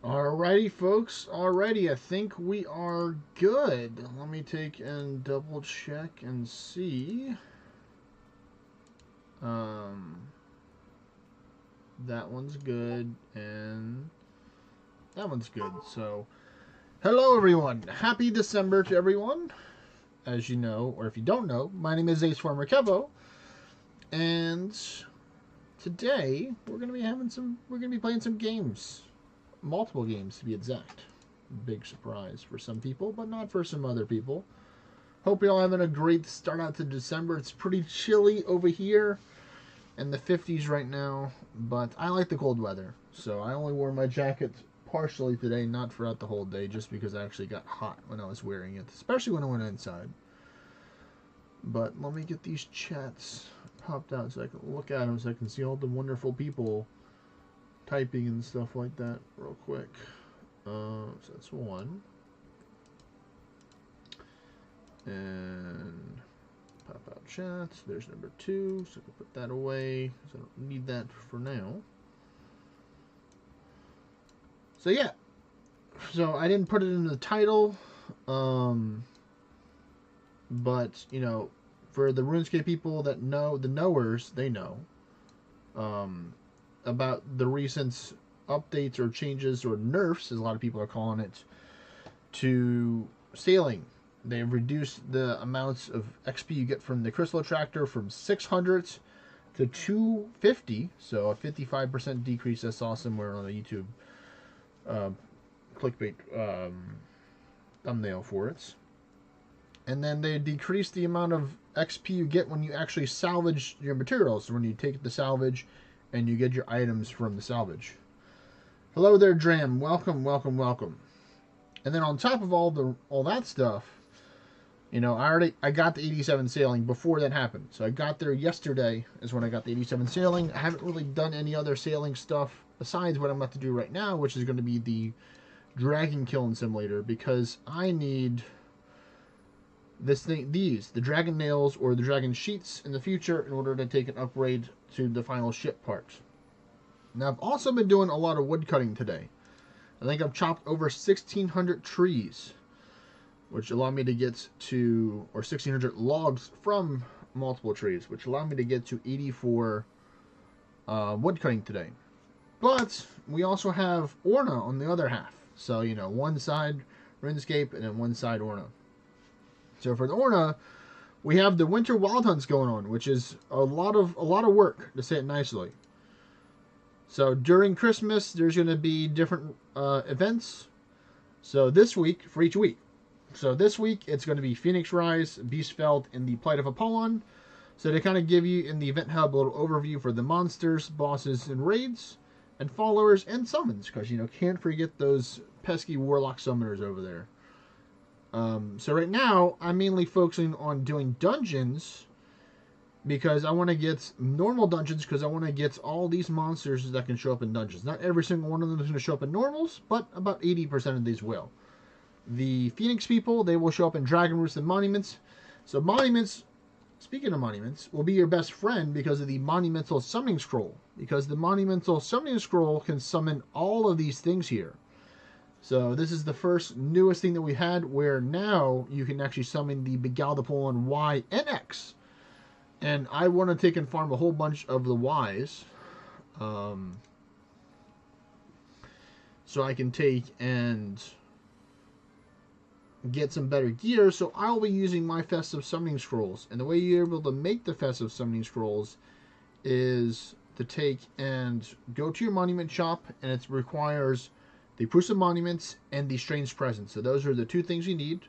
Alrighty, folks. Alrighty, I think we are good. Let me take and double check and see. That one's good, and that one's good. So, hello everyone. Happy December to everyone. As you know, or if you don't know, my name is Ace Farmer Kevo, and today we're gonna be playing some games. Multiple games to be exact. Big surprise for some people, but not for some other people. Hope you're all having a great start out to December. It's pretty chilly over here in the 50s right now, but I like the cold weather. So I only wore my jacket partially today, not throughout the whole day, just because I actually got hot when I was wearing it, especially when I went inside. But let me get these chats popped out so I can look at them, so I can see all the wonderful people typing and stuff like that real quick. So that's one. And pop out chats. There's number two. So I can put that away because I don't need that for now. So yeah. So I didn't put it in the title. But, you know, for the RuneScape people that know, the knowers, they know. About the recent updates or changes or nerfs, as a lot of people are calling it, to sailing. They've reduced the amounts of XP you get from the Crystal Attractor from 600 to 250, so a 55% decrease. I saw somewhere on the YouTube clickbait thumbnail for it. And then they decreased the amount of XP you get when you actually salvage your materials. So when you take the salvage and you get your items from the salvage. Hello there, Dram. Welcome, welcome, welcome. And then on top of all that stuff, you know, I got the 87 sailing before that happened. So I got there yesterday is when I got the 87 sailing. I haven't really done any other sailing stuff besides what I'm about to do right now, which is going to be the Dragon Killing Simulator, because I need the dragon nails or the dragon sheets in the future in order to take an upgrade to the final ship part. Now I've also been doing a lot of wood cutting today. I think I've chopped over 1,600 trees, which allowed me to get to, or 1,600 logs from multiple trees, which allowed me to get to 84 wood cutting today. But we also have ORNA on the other half. So, you know, one side RuneScape and then one side ORNA. So for the ORNA, we have the winter wild hunts going on, which is a lot of work, to say it nicely. So during Christmas, there's going to be different events. So this week, for each week. So this week, it's going to be Phoenix Rise, Beastfeld, and the Plight of Apollon. So they kind of give you in the event hub a little overview for the monsters, bosses, and raids, and followers, and summons. Because, you know, can't forget those pesky warlock summoners over there. So right now, I'm mainly focusing on doing dungeons because I want to get normal dungeons because I want to get all these monsters that can show up in dungeons. Not every single one of them is going to show up in normals, but about 80% of these will. The Phoenix people, they will show up in Dragon Roosts and Monuments. So Monuments, speaking of Monuments, will be your best friend because of the Monumental Summoning Scroll. Because the Monumental Summoning Scroll can summon all of these things here. So this is the first newest thing that we had, where now you can actually summon the Beguiled Apollon Y and X. And I want to take and farm a whole bunch of the Ys. So I can take and get some better gear. So I'll be using my Festive Summoning Scrolls. And the way you're able to make the Festive Summoning Scrolls is to take and go to your monument shop, and it requires the Proofs of Monuments and the Strange Presence. So those are the two things you need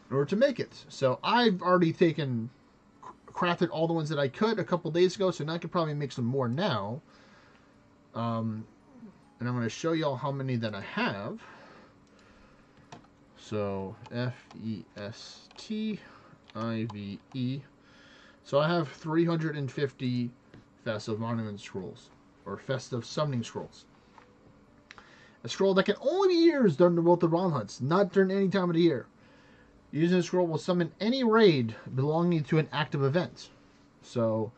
in order to make it. So I've already crafted all the ones that I could a couple days ago, so now I could probably make some more now. And I'm going to show y'all how many that I have. So F-E-S-T-I-V-E. So I have 350 Festive Monument Scrolls, or Festive Summoning Scrolls. A scroll that can only be used during both the wild hunts, not during any time of the year. Using a scroll will summon any raid belonging to an active event. So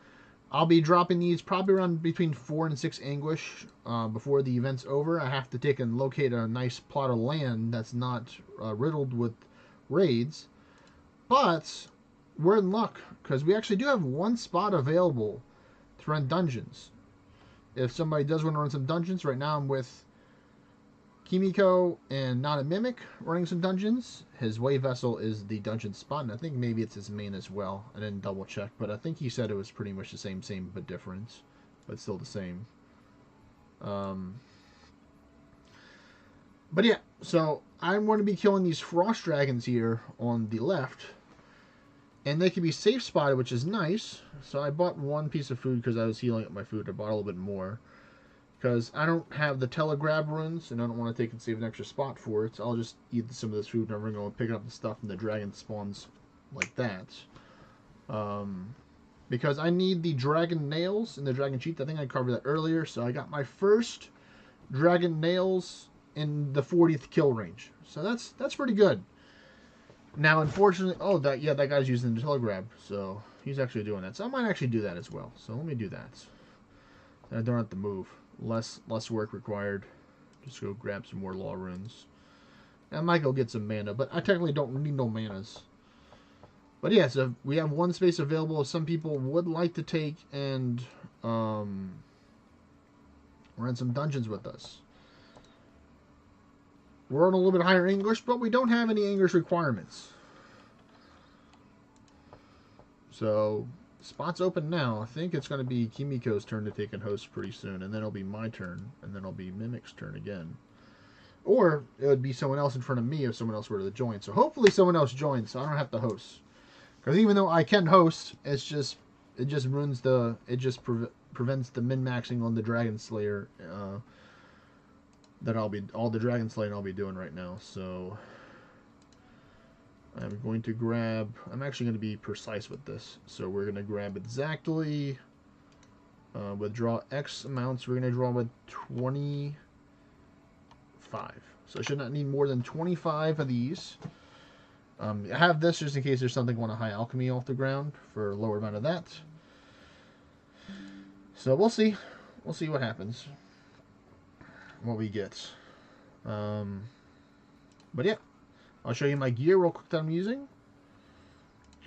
I'll be dropping these probably around between 4 and 6 anguish before the event's over. I have to take and locate a nice plot of land that's not riddled with raids. But we're in luck because we actually do have one spot available to run dungeons. If somebody does want to run some dungeons, right now I'm with Kimiko and Not a Mimic running some dungeons. His way vessel is the dungeon spot, and I think maybe it's his main as well. I didn't double check, but I think he said it was pretty much the same but different, but still the same. But yeah, so I'm going to be killing these frost dragons here on the left, and they can be safe spotted, which is nice. So I bought one piece of food because I was healing up my food. I bought a little bit more because I don't have the telegrab runes, and I don't want to take and save an extra spot for it. So I'll just eat some of this food, and I'm going to go pick up the stuff, and the dragon spawns like that. Because I need the dragon nails and the dragon cheats. I think I covered that earlier. So I got my first dragon nails in the 40th kill range. So that's pretty good. Now, unfortunately, that guy's using the telegrab, so he's actually doing that. So I might actually do that as well. So let me do that. I don't have to move. Less work required. Just go grab some more law runes. I might go get some mana, but I technically don't need no manas. But yeah, so we have one space available. If some people would like to take and run some dungeons with us. We're on a little bit higher English, but we don't have any English requirements. So, spot's open now. I think it's going to be Kimiko's turn to take and host pretty soon, and then it'll be my turn, and then it'll be Mimic's turn again. Or it would be someone else in front of me if someone else were to join. So hopefully someone else joins, so I don't have to host. Because even though I can host, it just prevents the min-maxing on the Dragon Slayer. All the Dragon Slayer I'll be doing right now. So I'm going to grab. I'm actually going to be precise with this. So we're going to grab exactly. Withdraw X amounts. We're going to draw with 25. So I should not need more than 25 of these. I have this just in case there's something on a high alchemy off the ground for a lower amount of that. So we'll see. We'll see what happens. What we get. But yeah. I'll show you my gear real quick that I'm using.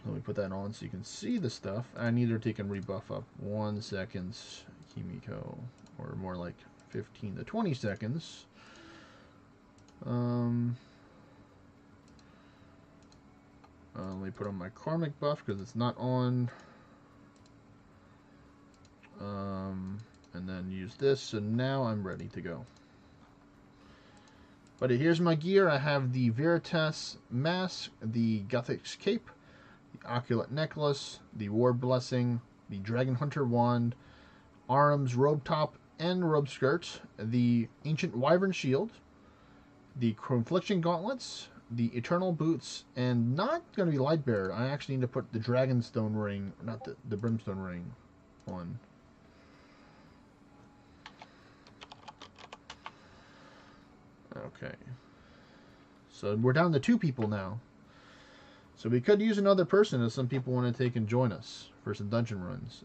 Let me put that on so you can see the stuff. I need to take and rebuff up 1 second, Kimiko. Or more like 15 to 20 seconds. Let me put on my karmic buff because it's not on. And then use this. So now I'm ready to go. But here's my gear. I have the Veritas Mask, the Guthix Cape, the Oculate Necklace, the War Blessing, the Dragon Hunter Wand, Arm's Robe Top and Robe Skirt, the Ancient Wyvern Shield, the Confliction Gauntlets, the Eternal Boots, and not going to be Lightbearer. I actually need to put the Dragonstone Ring, not the Brimstone Ring, on. Okay. So we're down to 2 people now. So we could use another person if some people want to take and join us for some dungeon runs.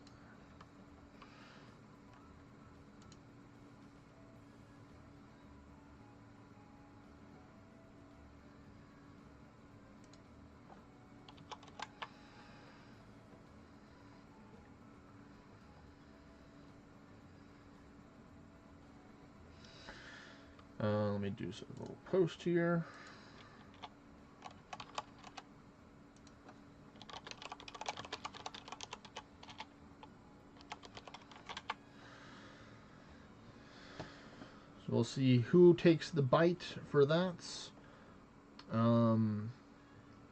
Let me do some little post here. So we'll see who takes the bite for that.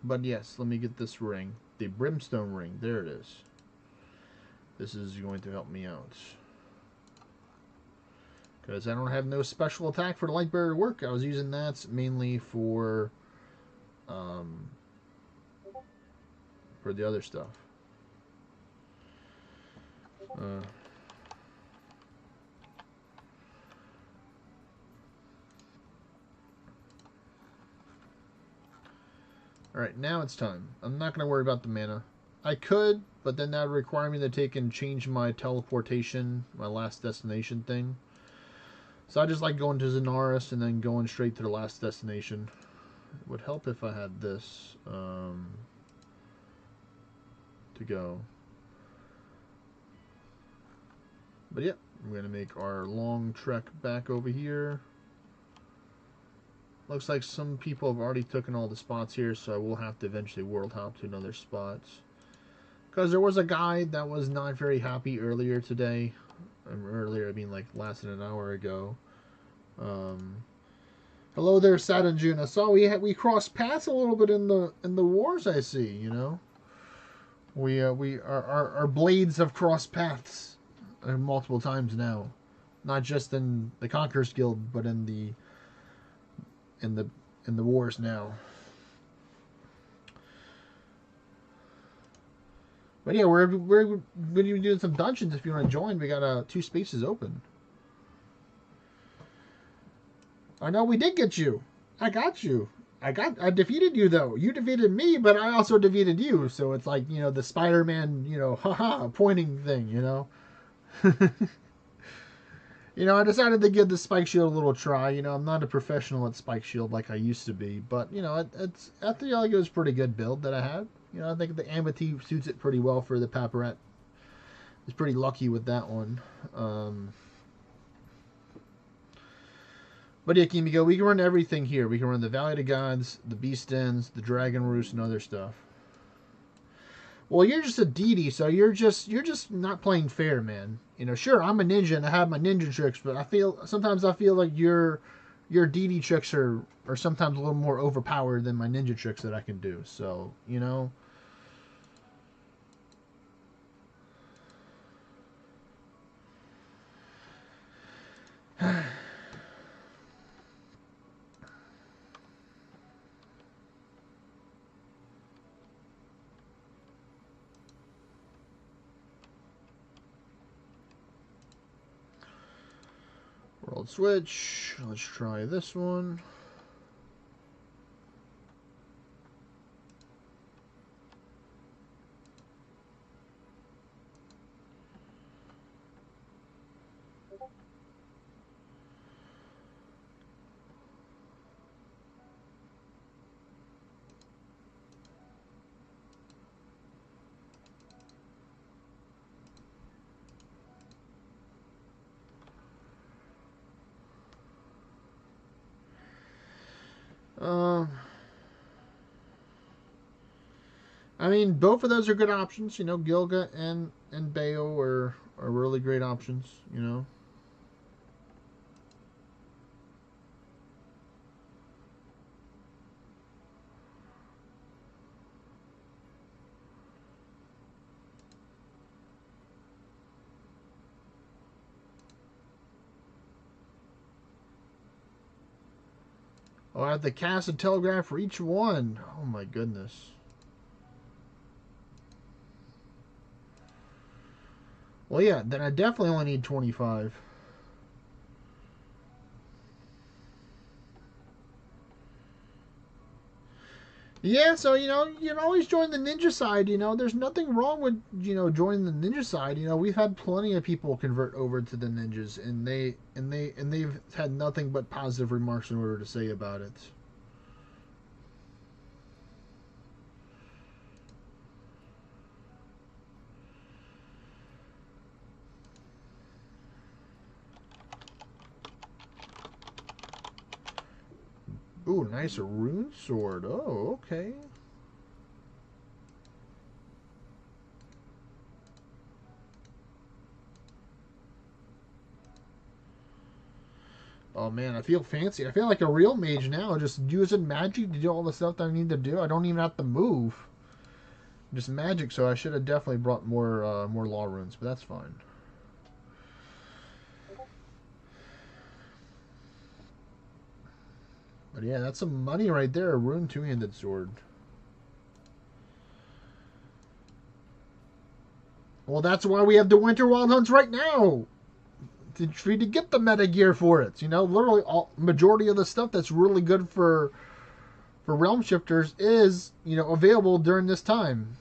But yes, let me get this ring. The Brimstone Ring. There it is. This is going to help me out. Because I don't have no special attack for the Lightbearer to work. I was using that mainly for the other stuff. Alright, now it's time. I'm not going to worry about the mana. I could, but then that would require me to take and change my teleportation, my last destination thing. So I just like going to Zanaris and then going straight to the last destination. It would help if I had this to go. But yeah, we're going to make our long trek back over here. Looks like some people have already taken all the spots here, so I will have to eventually world hop to another spots. Because there was a guy that was not very happy earlier today. Earlier, I mean like less than an hour ago. Hello there, Sad and June. I saw we crossed paths a little bit in the wars. I see. You know, our blades have crossed paths multiple times now, not just in the Conquerors Guild, but in the wars now. But yeah, we're going to be doing some dungeons. If you want to join, we got 2 spaces open. I know we did get you. I got you. I defeated you though. You defeated me, but I also defeated you. So it's like, you know, the Spider-Man, you know, haha, pointing thing, you know. You know, I decided to give the Spike Shield a little try. You know, I'm not a professional at Spike Shield like I used to be, but you know, I feel like it was a pretty good build that I had. You know, I think the Amity suits it pretty well for the Paparette. I was pretty lucky with that one. But yeah, Kimiko, we can run everything here. We can run the Valley of the Gods, the Beast Dens, the Dragon Roost, and other stuff. Well, you're just a deity, so you're just not playing fair, man. You know, sure, I'm a ninja and I have my ninja tricks, but sometimes I feel like your deity tricks are sometimes a little more overpowered than my ninja tricks that I can do. So, you know. World switch. Let's try this one. I mean, both of those are good options. You know, Gilga and Bayo are really great options. You know. Oh, I have to cast a telegraph for each one. Oh my goodness. Well, yeah, then I definitely only need 25. Yeah, so, you know, you can always join the ninja side, you know. There's nothing wrong with, you know, joining the ninja side. You know, we've had plenty of people convert over to the ninjas and they've had nothing but positive remarks in order to say about it. Ooh, nice rune sword. Oh, okay. Oh man, I feel fancy. I feel like a real mage now. Just using magic to do all the stuff that I need to do. I don't even have to move. Just magic, so I should have definitely brought more law runes, but that's fine. But yeah, that's some money right there. A rune two-handed sword. Well, that's why we have the Winter Wild Hunts right now. For you to get the meta gear for it. You know, literally all majority of the stuff that's really good for realm shifters is, you know, available during this time.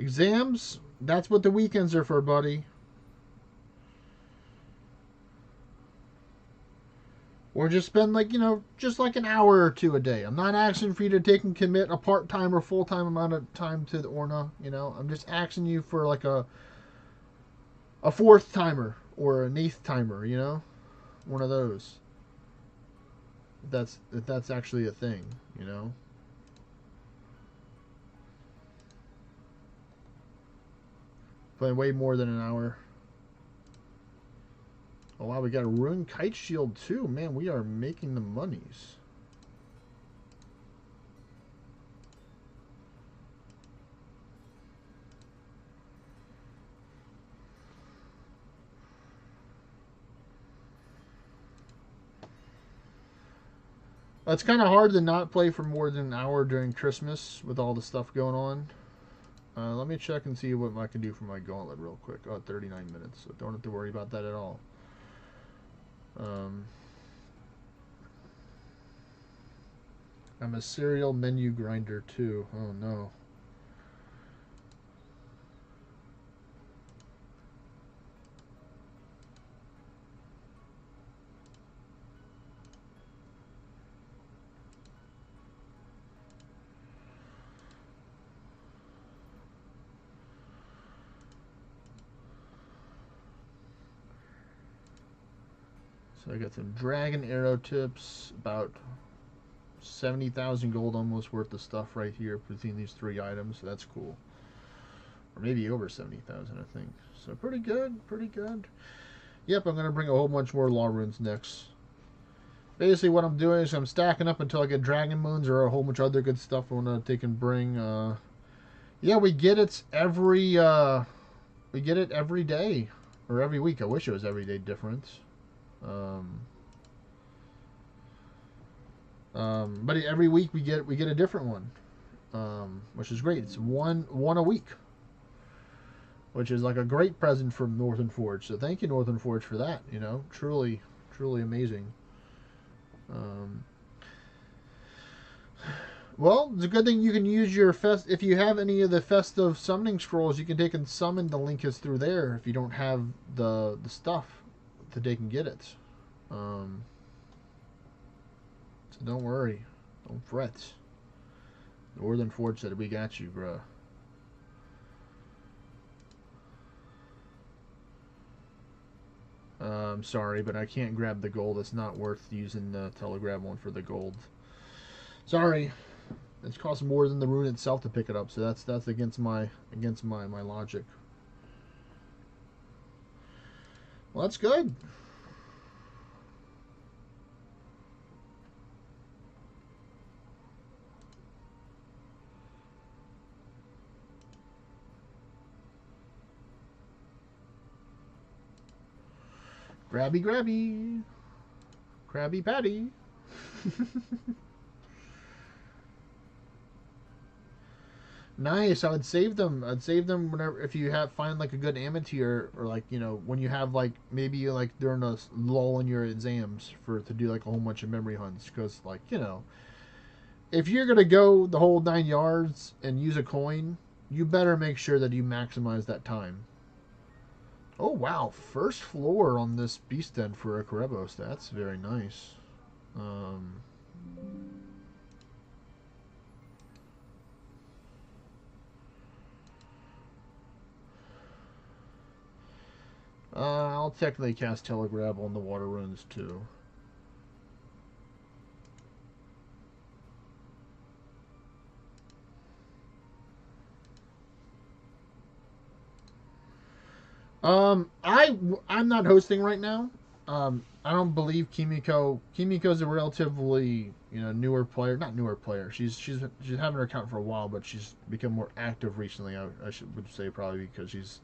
Exams, that's what the weekends are for, buddy. Or just spend like, just like an hour or two a day. I'm not asking for you to take and commit a part-time or full-time amount of time to the ORNA, I'm just asking you for like a fourth timer or an eighth timer, one of those. If that's actually a thing. Playing way more than an hour. Oh wow, we got a Ruined Kite Shield too. Man, we are making the monies. It's kind of hard to not play for more than an hour during Christmas with all the stuff going on. Let me check and see what I can do for my gauntlet real quick. Oh, 39 minutes, so don't have to worry about that at all. I'm a serial menu grinder too. Oh no. So I got some dragon arrow tips, about 70,000 gold almost worth of stuff right here between these three items. So that's cool. Or maybe over 70,000, I think. So pretty good, pretty good. Yep, I'm going to bring a whole bunch more law runes next. Basically what I'm doing is I'm stacking up until I get dragon moons or a whole bunch of other good stuff I want to take and bring. Yeah, we get it every day or every week. I wish it was every day difference. But every week we get a different one, which is great. It's one a week, which is like a great present from Northern Forge. So thank you, Northern Forge, for that. Truly amazing. Well, it's a good thing you can use your if you have any of the festive summoning scrolls, you can take and summon the link is through there if you don't have the stuff to take and get it. So don't worry. Don't fret. Northern Forge said we got you, bruh. I'm sorry, but I can't grab the gold. It's not worth using the telegrab one for the gold. Sorry. It's cost more than the rune itself to pick it up, so that's against my logic. Well, that's good. Grabby, grabby. Krabby Patty. Nice. I'd save them whenever if you find like a good amateur or like when you have like maybe like during a lull in your exams to do like a whole bunch of memory hunts because like if you're gonna go the whole 9 yards and use a coin, you better make sure that you maximize that time. Oh wow, first floor on this beast den for a Kerebos. That's very nice. I'll technically cast Telegrab on the water runes too. I'm not hosting right now. I don't believe Kimiko. Kimiko's a relatively newer player, not newer player. She's having her account for a while, but she's become more active recently. I would say probably because she's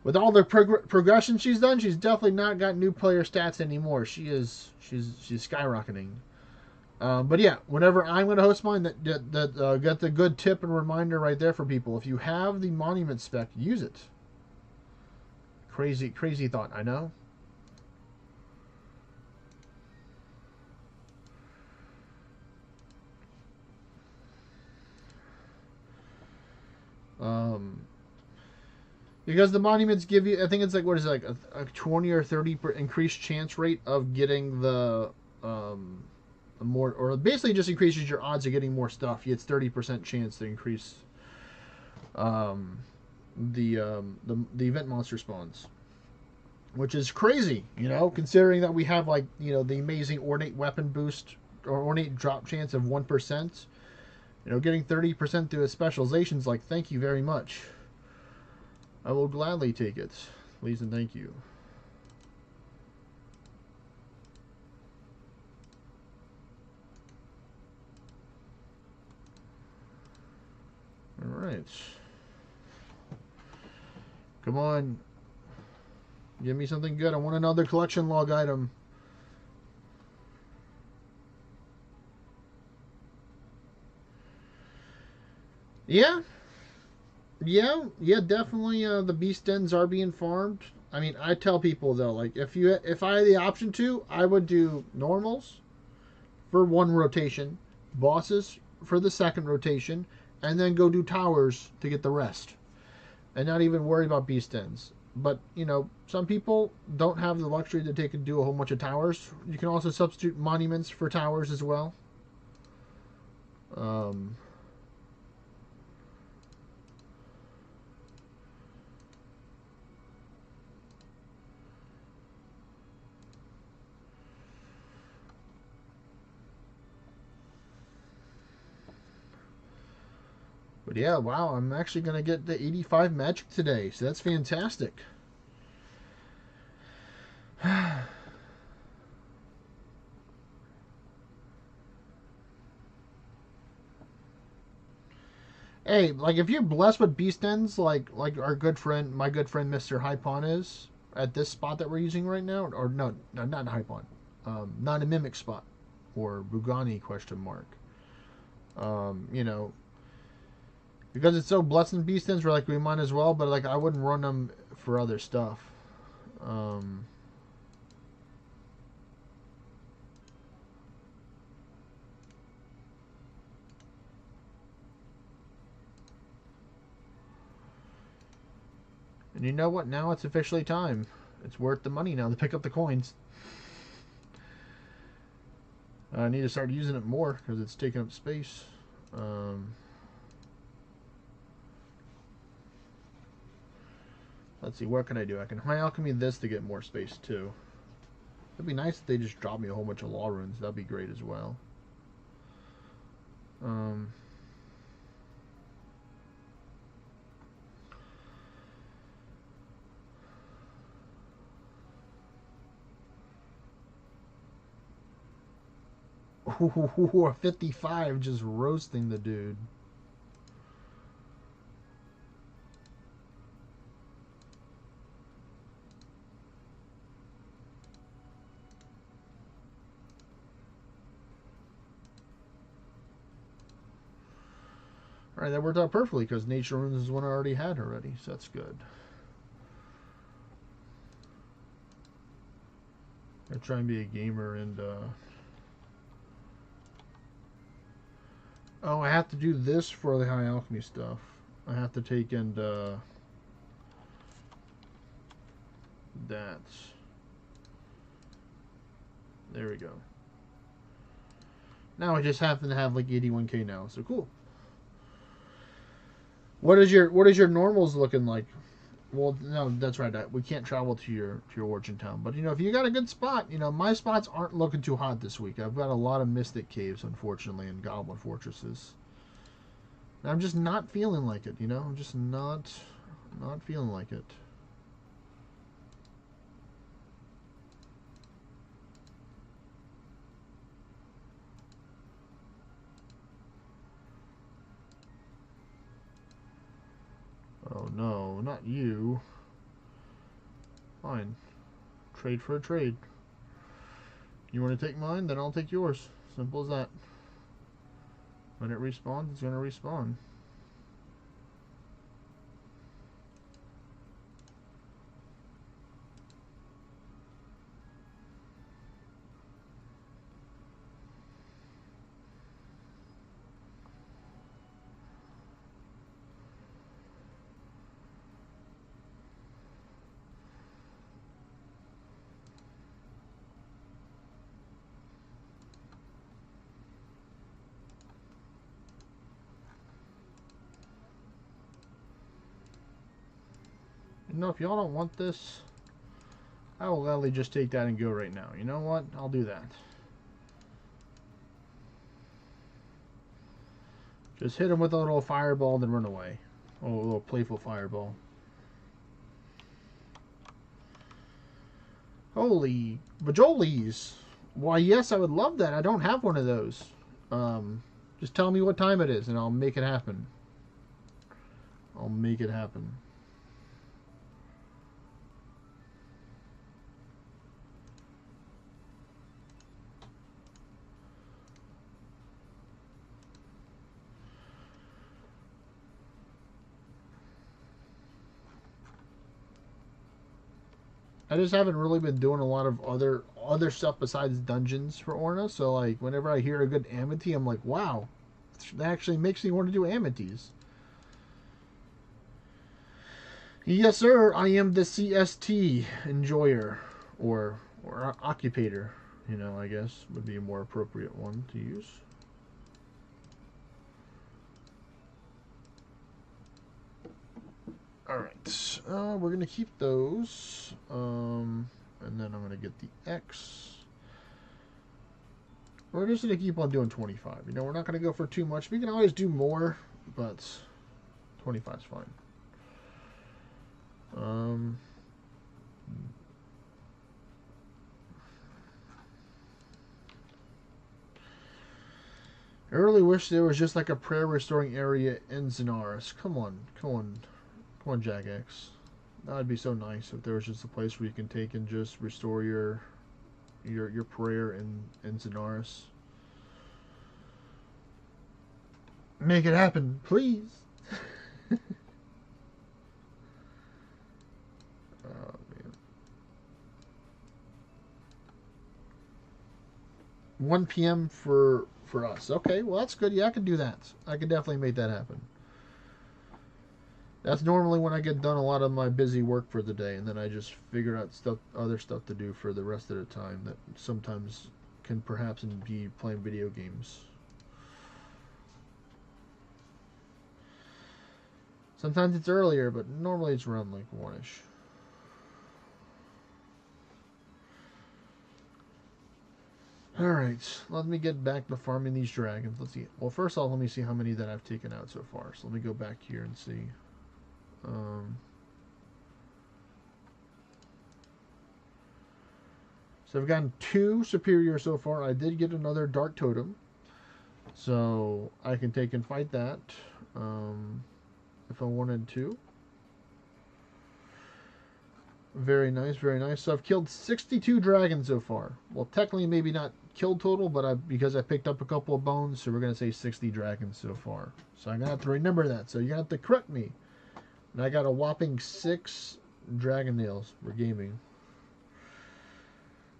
with all the progression she's done. She's definitely not got new player stats anymore. She's skyrocketing. But yeah, whenever I'm going to host mine, that got the good tip and reminder right there for people. If you have the monument spec, use it. Crazy thought, I know. Um, because the monuments give you, I think it's like, what is it, like a 20 or 30 increased chance rate of getting the more, or basically just increases your odds of getting more stuff. It's 30% chance to increase um, the event monster spawns, which is crazy, considering that we have like the amazing ornate weapon boost or ornate drop chance of 1%. Getting 30% through a specialization's like, thank you very much. I will gladly take it. Please and thank you. Alright. Come on. Give me something good. I want another collection log item. Yeah. Yeah, definitely the beast dens are being farmed. I mean, I tell people though, like if I had the option to, I would do normals for one rotation, bosses for the second rotation, and then go do towers to get the rest. And not even worry about beast dens. But, some people don't have the luxury that they can do a whole bunch of towers. You can also substitute monuments for towers as well. Um, but yeah, wow, I'm actually going to get the 85 magic today, so that's fantastic. Hey, like if you're blessed with beast ends, like our good friend, my good friend Mr. Hypon is at this spot that we're using right now, or no, not Hypon, not a mimic spot, or Bugani question mark. Um, you know, because it's so blessed in beast ends, we're like we might as well, but like I wouldn't run them for other stuff. Um, and you know what? Now it's officially time. It's worth the money now to pick up the coins. I need to start using it more because it's taking up space. Um, let's see, what can I do? I can high alchemy this to get more space too. It'd be nice if they just dropped me a whole bunch of law runes. That'd be great as well. Um, a 55 just roasting the dude. Alright, that worked out perfectly because Nature Runes is one I already had already, so that's good. I try and be a gamer and oh, I have to do this for the high alchemy stuff. I have to take and that. There we go. Now I just happen to have like 81k now, so cool. What is your normals looking like? Well, no, that's right. We can't travel to your origin town, but if you got a good spot, my spots aren't looking too hot this week. I've got a lot of mystic caves, unfortunately, and goblin fortresses. And I'm just not feeling like it. I'm just not feeling like it. Oh no, not you. Fine. Trade for a trade. You want to take mine? Then I'll take yours. Simple as that. When it respawns, it's going to respawn. You know, if y'all don't want this, I will gladly just take that and go right now. You know what? I'll do that. Just hit him with a little fireball and then run away. Oh, a little playful fireball. Holy bajolies. Why, yes, I would love that. I don't have one of those. Just tell me what time it is and I'll make it happen. I'll make it happen. I just haven't really been doing a lot of other stuff besides dungeons for Orna. So like whenever I hear a good amity, I'm like, wow, that actually makes me want to do amities. Yes, sir. I am the CST enjoyer or occupator. You know, I guess would be a more appropriate one to use. Alright, we're going to keep those, and then I'm going to get the X. We're just going to keep on doing 25. You know, we're not going to go for too much. We can always do more, but 25 is fine. I really wish there was just like a prayer restoring area in Zenaris. Come on, come on. Come on, Jagex. That would be so nice if there was just a place where you can take and just restore your prayer in Zenaris. Make it happen, please. Oh man. 1 p.m. for us. Okay, well that's good. Yeah, I can do that. I can definitely make that happen. That's normally when I get done a lot of my busy work for the day, and then I just figure out other stuff to do for the rest of the time that sometimes can perhaps be playing video games. Sometimes it's earlier, but normally it's around like 1-ish. Alright, let me get back to farming these dragons. Let's see. Well, first off, let me see how many that I've taken out so far. So let me go back here and see. So I've gotten 2 superior so far. I did get another dark totem, so I can take and fight that if I wanted to. Very nice, very nice. So I've killed 62 dragons so far. Well, technically maybe not killed total, but because I picked up a couple of bones, so we're going to say 60 dragons so far. So I'm going to have to remember that. So you're going to have to correct me. And I got a whopping 6 dragon nails for gaming.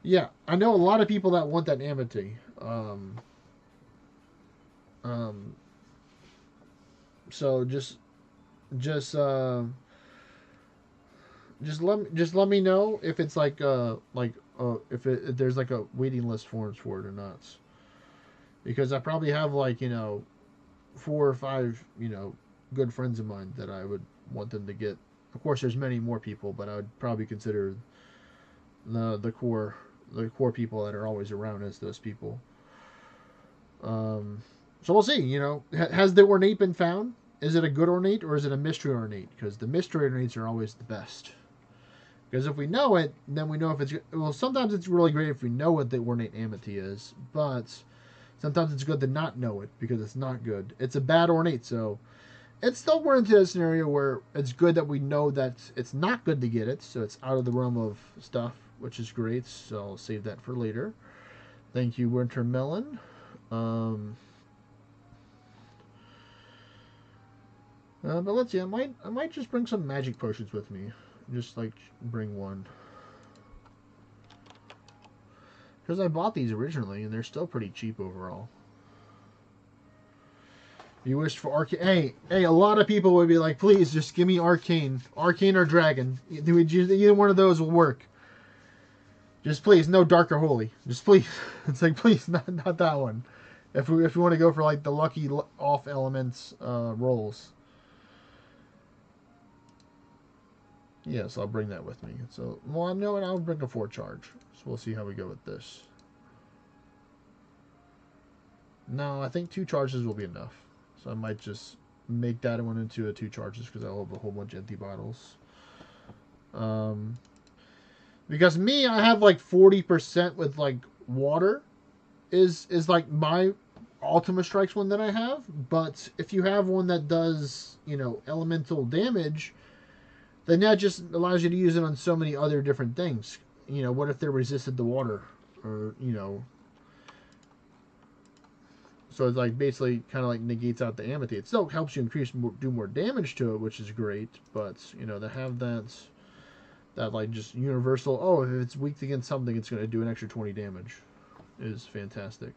Yeah, I know a lot of people that want that amity. So just let me know if it's like if there's like a waiting list forms for it or not. Because I probably have like 4 or 5 good friends of mine that I would want them to get. Of course, there's many more people, but I would probably consider the core people that are always around as those people. So we'll see. Has the ornate been found? Is it a good ornate or is it a mystery ornate? Because the mystery ornates are always the best. Because if we know it, then we know if it's... Well, sometimes it's really great if we know what the ornate amity is, but sometimes it's good to not know it because it's not good. It's a bad ornate, so it's still we're into a scenario where it's good that we know that it's not good to get it, so it's out of the realm of stuff, which is great, so I'll save that for later. Thank you, Wintermelon. But let's see, I might just bring some magic potions with me. Just like bring one. Because I bought these originally and they're still pretty cheap overall. You wish for arcane. Hey, a lot of people would be like, please just give me arcane. Arcane or dragon. Either one of those will work. Just please, no dark or holy. Just please. It's like, please, not that one. If we want to go for like the lucky off elements rolls. Yes, I'll bring that with me. So, well, no, and I'll bring a 4 charge. So we'll see how we go with this. No, I think 2 charges will be enough. So I might just make that one into a 2 charges because I'll have a whole bunch of empty bottles. Because me, I have like 40% with like water is like my Ultima Strikes one that I have. But if you have one that does, you know, elemental damage, then that just allows you to use it on so many other different things. You know, what if they're resisted to water? Or, you know. So it's like basically kind of like negates out the amity. It still helps you do more damage to it, which is great. But, you know, to have that like just universal, oh, if it's weak against something, it's going to do an extra 20 damage is fantastic.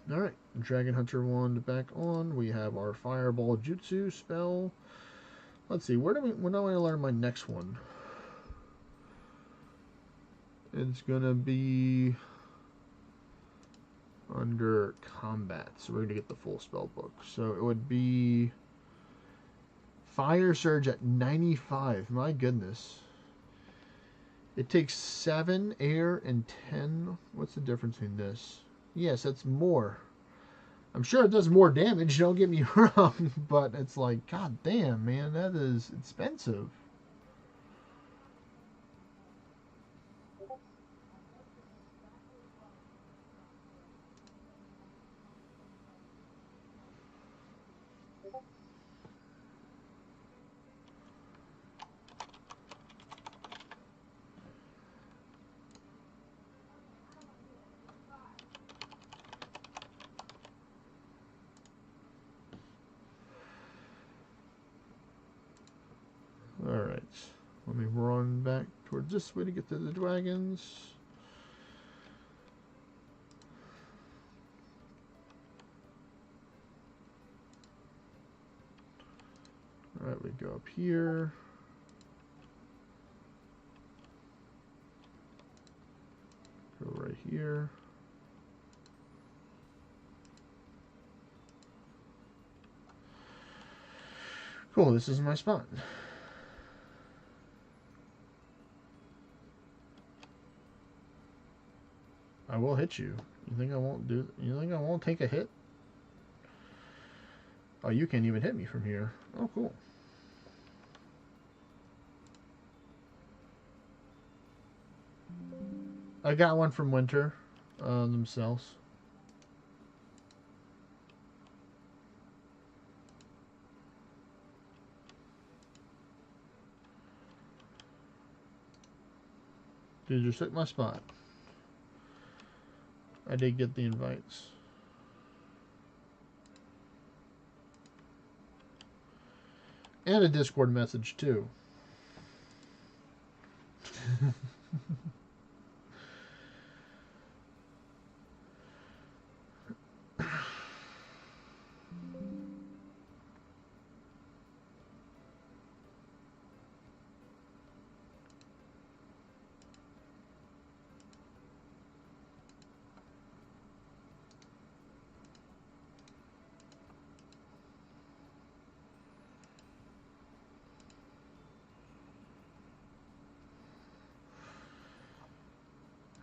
Alright, Dragon Hunter wand back on. We have our Fireball Jutsu spell. Let's see, when do I learn my next one? It's gonna be under combat, so we're gonna get the full spell book. So it would be Fire Surge at 95. My goodness. It takes 7 air and 10. What's the difference between this? Yes, that's more. I'm sure it does more damage, don't get me wrong, but it's like, god damn, man, that is expensive. Alright, let me run back towards this way to get to the dragons. Alright, we go up here. Go right here. Cool, this is my spot. I will hit you. You think I won't do? You think I won't take a hit? Oh, you can't even hit me from here. Oh, cool. I got one from Winter themselves. Dude, just hit my spot. I did get the invites. And a Discord message, too.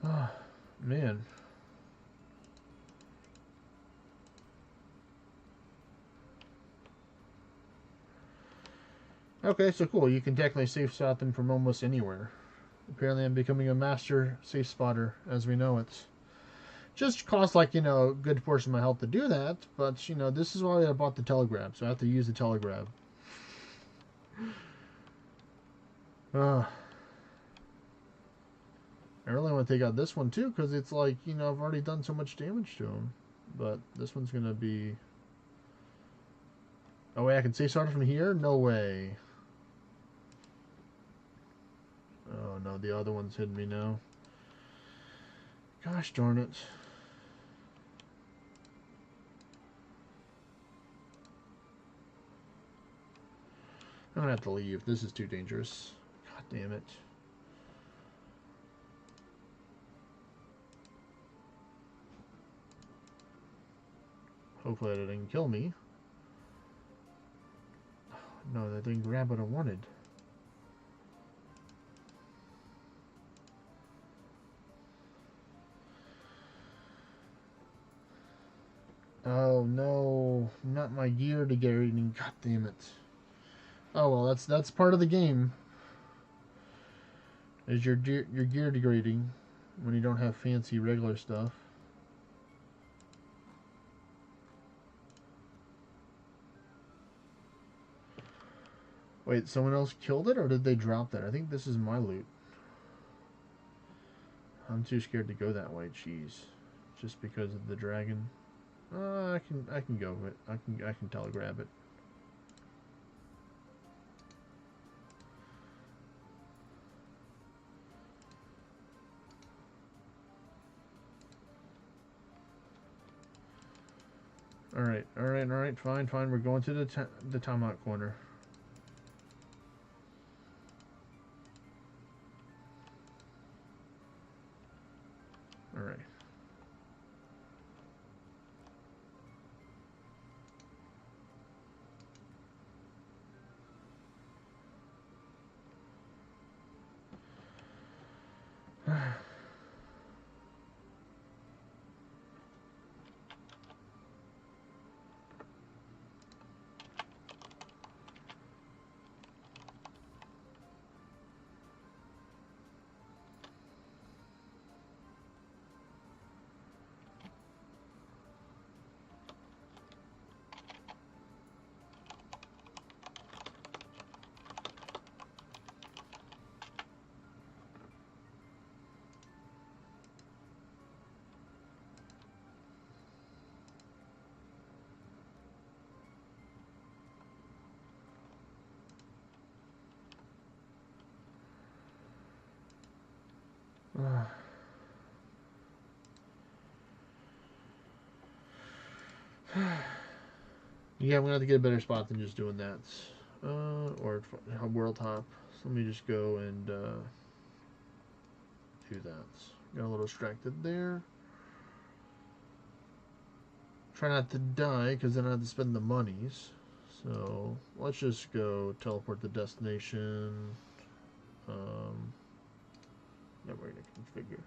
Oh, man. Okay, so cool. You can technically safe spot them from almost anywhere. Apparently I'm becoming a master safe spotter, as we know it. Just costs like, you know, a good portion of my health to do that, but, you know, this is why I bought the telegrab, so I have to use the telegrab. I really want to take out this one, too, because it's like, you know, I've already done so much damage to him. But this one's going to be... Oh, wait, I can safe start from here? No way. Oh, no, the other one's hitting me now. Gosh darn it. I'm going to have to leave. This is too dangerous. God damn it. Hopefully that didn't kill me. No, that didn't grab what I wanted. Oh no, not my gear degrading. God damn it. Oh well, that's part of the game. Is your gear degrading when you don't have fancy regular stuff. Wait, someone else killed it or did they drop that? I think this is my loot. I'm too scared to go that way, jeez. Just because of the dragon. I can go with it. I can telegrab it. Alright, fine. We're going to the timeout corner. Alright. Yeah, I'm gonna have to get a better spot than just doing that. Or world top. So let me just go and do that. Got a little distracted there. Try not to die, because then I have to spend the monies. So let's just go teleport the destination. Now we're gonna configure.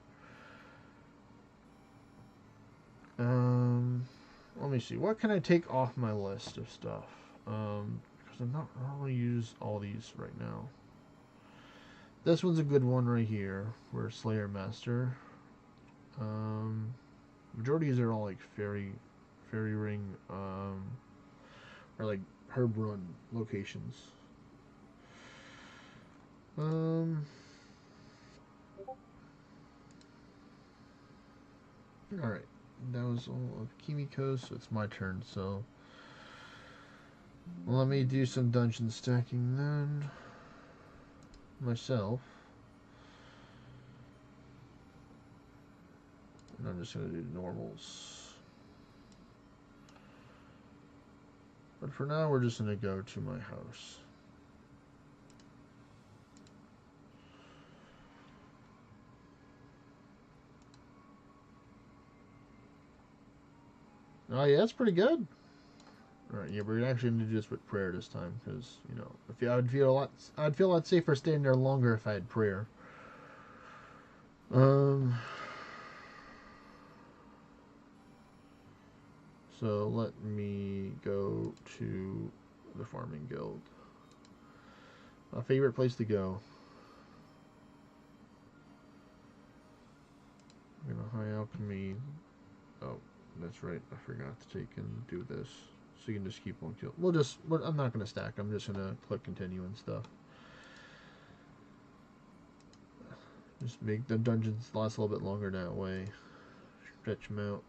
Let me see. What can I take off my list of stuff? Because I don't really use all these right now. This one's a good one right here. We're Slayer Master. Majority of these are all like fairy ring, or like herb run locations. Alright. That was all of Kimiko, so it's my turn, so let me do some dungeon stacking then. Myself. And I'm just gonna do normals. But for now we're just gonna go to my house. Oh yeah, that's pretty good. Alright, yeah, we're actually gonna do this with prayer this time, because, you know, I'd feel a lot safer staying there longer if I had prayer. So let me go to the farming guild. My favorite place to go. I'm gonna high alchemy. Oh, that's right. I forgot to take and do this. So you can just keep on kill. I'm not gonna stack. I'm just gonna click continue and stuff. Just make the dungeons last a little bit longer that way. Stretch them out.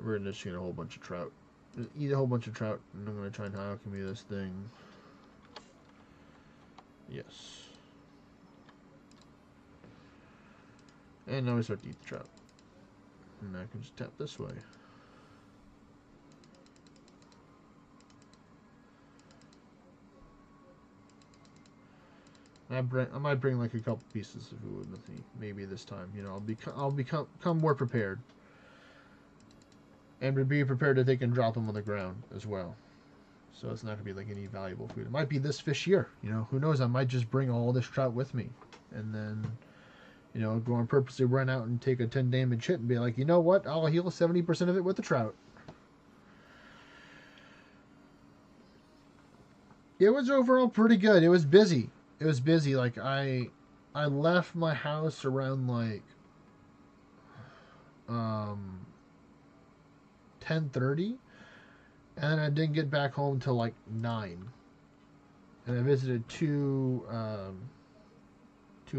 We're just gonna get a whole bunch of trout. Eat a whole bunch of trout, and I'm gonna try and high alchemy this thing. Yes. And now we start to eat the trout. And I can just tap this way. I might bring like a couple pieces of wood with me, maybe this time. You know, I'll become more prepared, and be prepared that they can drop them on the ground as well. So it's not gonna be like any valuable food. It might be this fish here. You know, who knows? I might just bring all this trout with me, and then, you know, go and purposely run out and take a 10 damage hit and be like, you know what? I'll heal 70% of it with the trout. It was overall pretty good. It was busy. It was busy. Like I left my house around like 10:30, and then I didn't get back home till like 9. And I visited two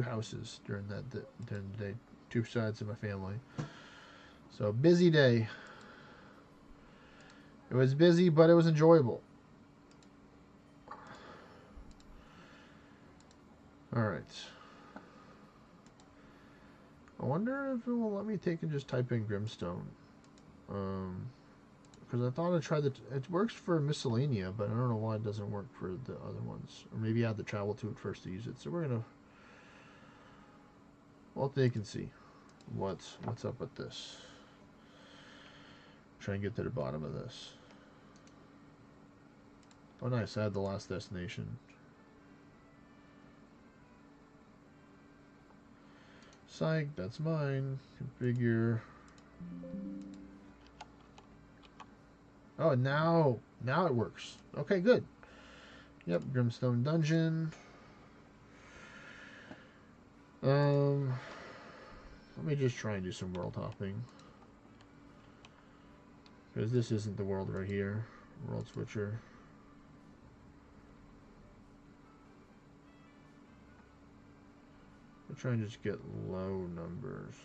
houses during during the day, two sides of my family. So busy day. It was busy, but it was enjoyable. All right. I wonder if it will let me take and just type in Grimstone. Because I thought I tried it works for Miscellanea, but I don't know why it doesn't work for the other ones. Or maybe I had to travel to it first to use it. So we're gonna, well, they can see what's up with this. Try and get to the bottom of this. Oh, nice! I had the last destination. Psych, that's mine. Configure. Oh, now it works. Okay, good. Yep, Grimstone Dungeon. Let me just try and do some world hopping. Because this isn't the world right here. World switcher. I'll try and just get low numbers.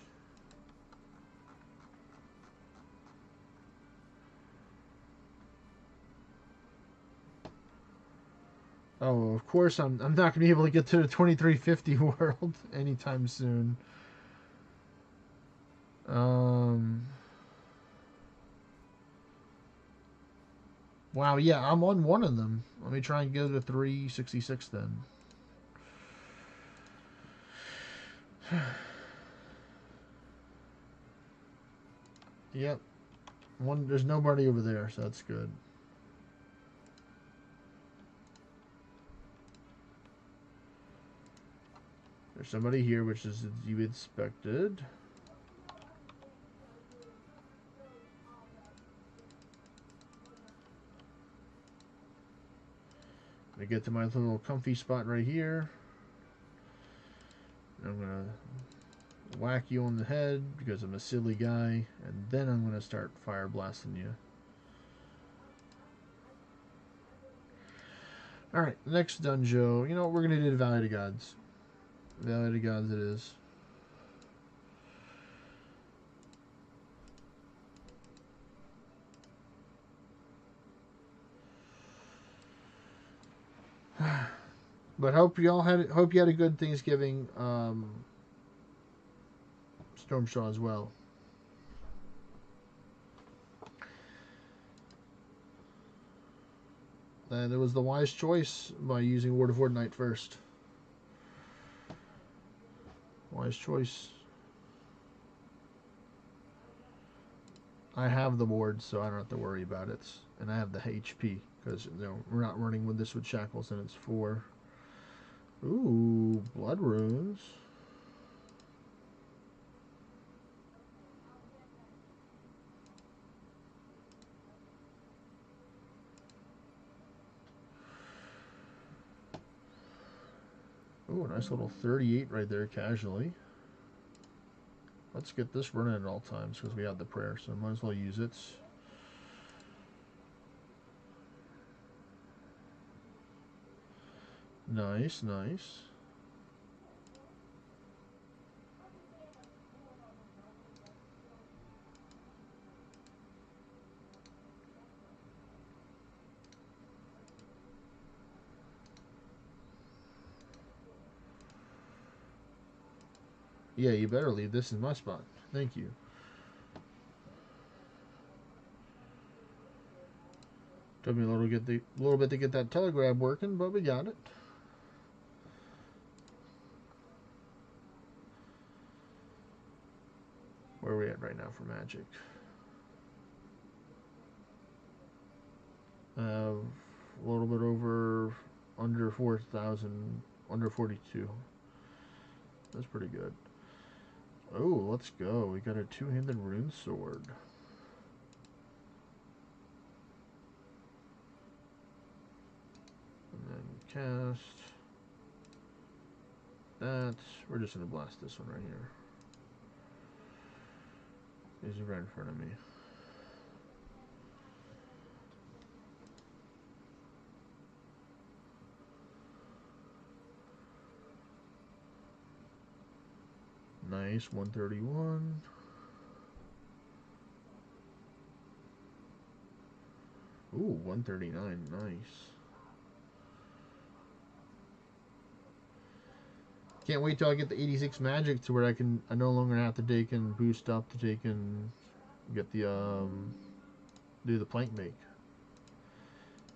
Oh, of course I'm not going to be able to get to the 2350 world anytime soon. Wow, yeah, I'm on one of them. Let me try and go to 366 then. Yep. There's nobody over there, so that's good. There's somebody here, which is as you expected. I get to my little comfy spot right here. I'm gonna whack you on the head because I'm a silly guy, and then I'm gonna start fire blasting you. Alright, next dungeon. You know what, we're gonna do the Valley of the Gods. Valley of the Gods it is. But hope you had a good Thanksgiving, Stormshaw as well. And it was the wise choice by using Word of Ordnite first. Wise choice. I have the board, so I don't have to worry about it. And I have the HP, because we're not running with this with shackles, and it's 4. Ooh, blood runes. Ooh, nice little 38 right there, casually. Let's get this running at all times, because we have the prayer, so might as well use it. Nice, nice. Yeah, you better leave this in my spot. Thank you. Took me a little bit to get that telegraph working, but we got it. Where are we at right now for magic? A little bit over, under 4,000, under 42. That's pretty good. Oh, let's go. We got a two-handed rune sword. And then cast that. We're just going to blast this one right here. He's right in front of me. Nice, 131. Ooh, 139, nice. Can't wait till I get the 86 magic to where I no longer have to take and boost up to take and get the do the plank make.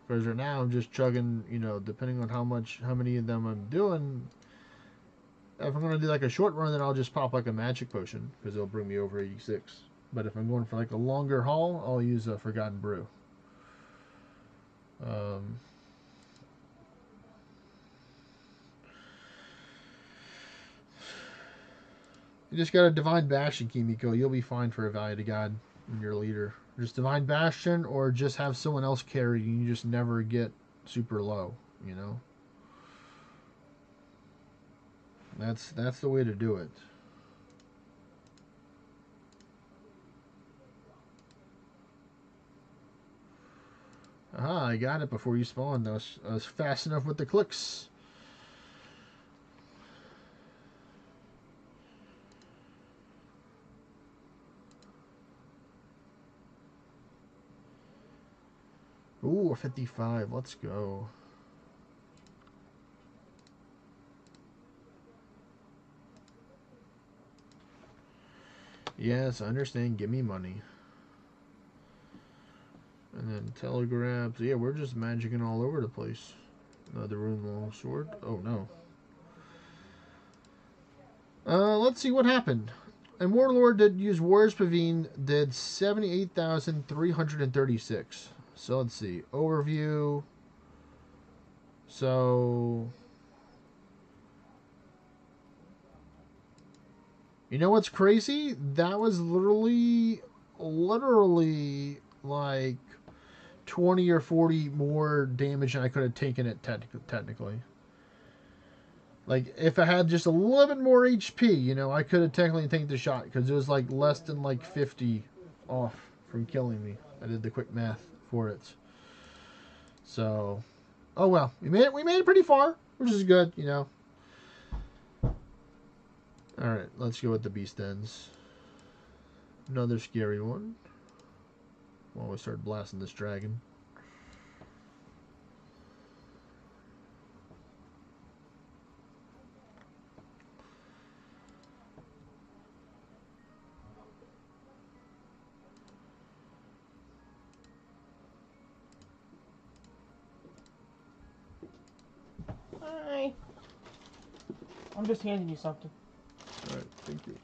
Because right now I'm just chugging, you know, depending on how many of them I'm doing. If I'm gonna do like a short run, then I'll just pop like a magic potion because it'll bring me over 86. But if I'm going for like a longer haul, I'll use a Forgotten Brew. You just got a Divine Bastion, Kimiko. You'll be fine for a Value to God when you're a leader. Just Divine Bastion, or just have someone else carry you. You just never get super low, you know? That's the way to do it. Aha, I got it before you spawned. I was fast enough with the clicks. Ooh, 55. Let's go. Yes, I understand. Give me money. And then telegrabs. Yeah, we're just magicking all over the place. Another rune longsword. Oh, no. Let's see what happened. A Warlord did use Warrior's Pavine, did 78,336. So let's see. Overview. So, you know what's crazy? That was literally like 20 or 40 more damage than I could have taken it technically. Like, if I had just a little bit more HP, you know, I could have technically taken the shot because it was like less than like 50 off from killing me. I did the quick math for it. So, oh well, we made it pretty far, which is good, you know. All right, let's go with the beast ends. Another scary one. While we start blasting this dragon. Hi. I'm just handing you something. All right, thank you.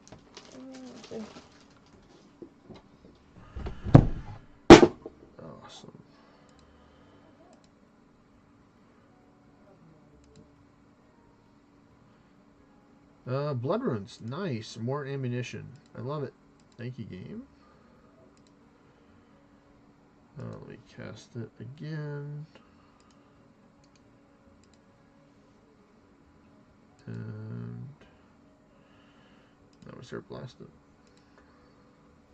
Awesome. Blood runes, nice. More ammunition. I love it. Thank you, game. Let me cast it again. And now we start blasting.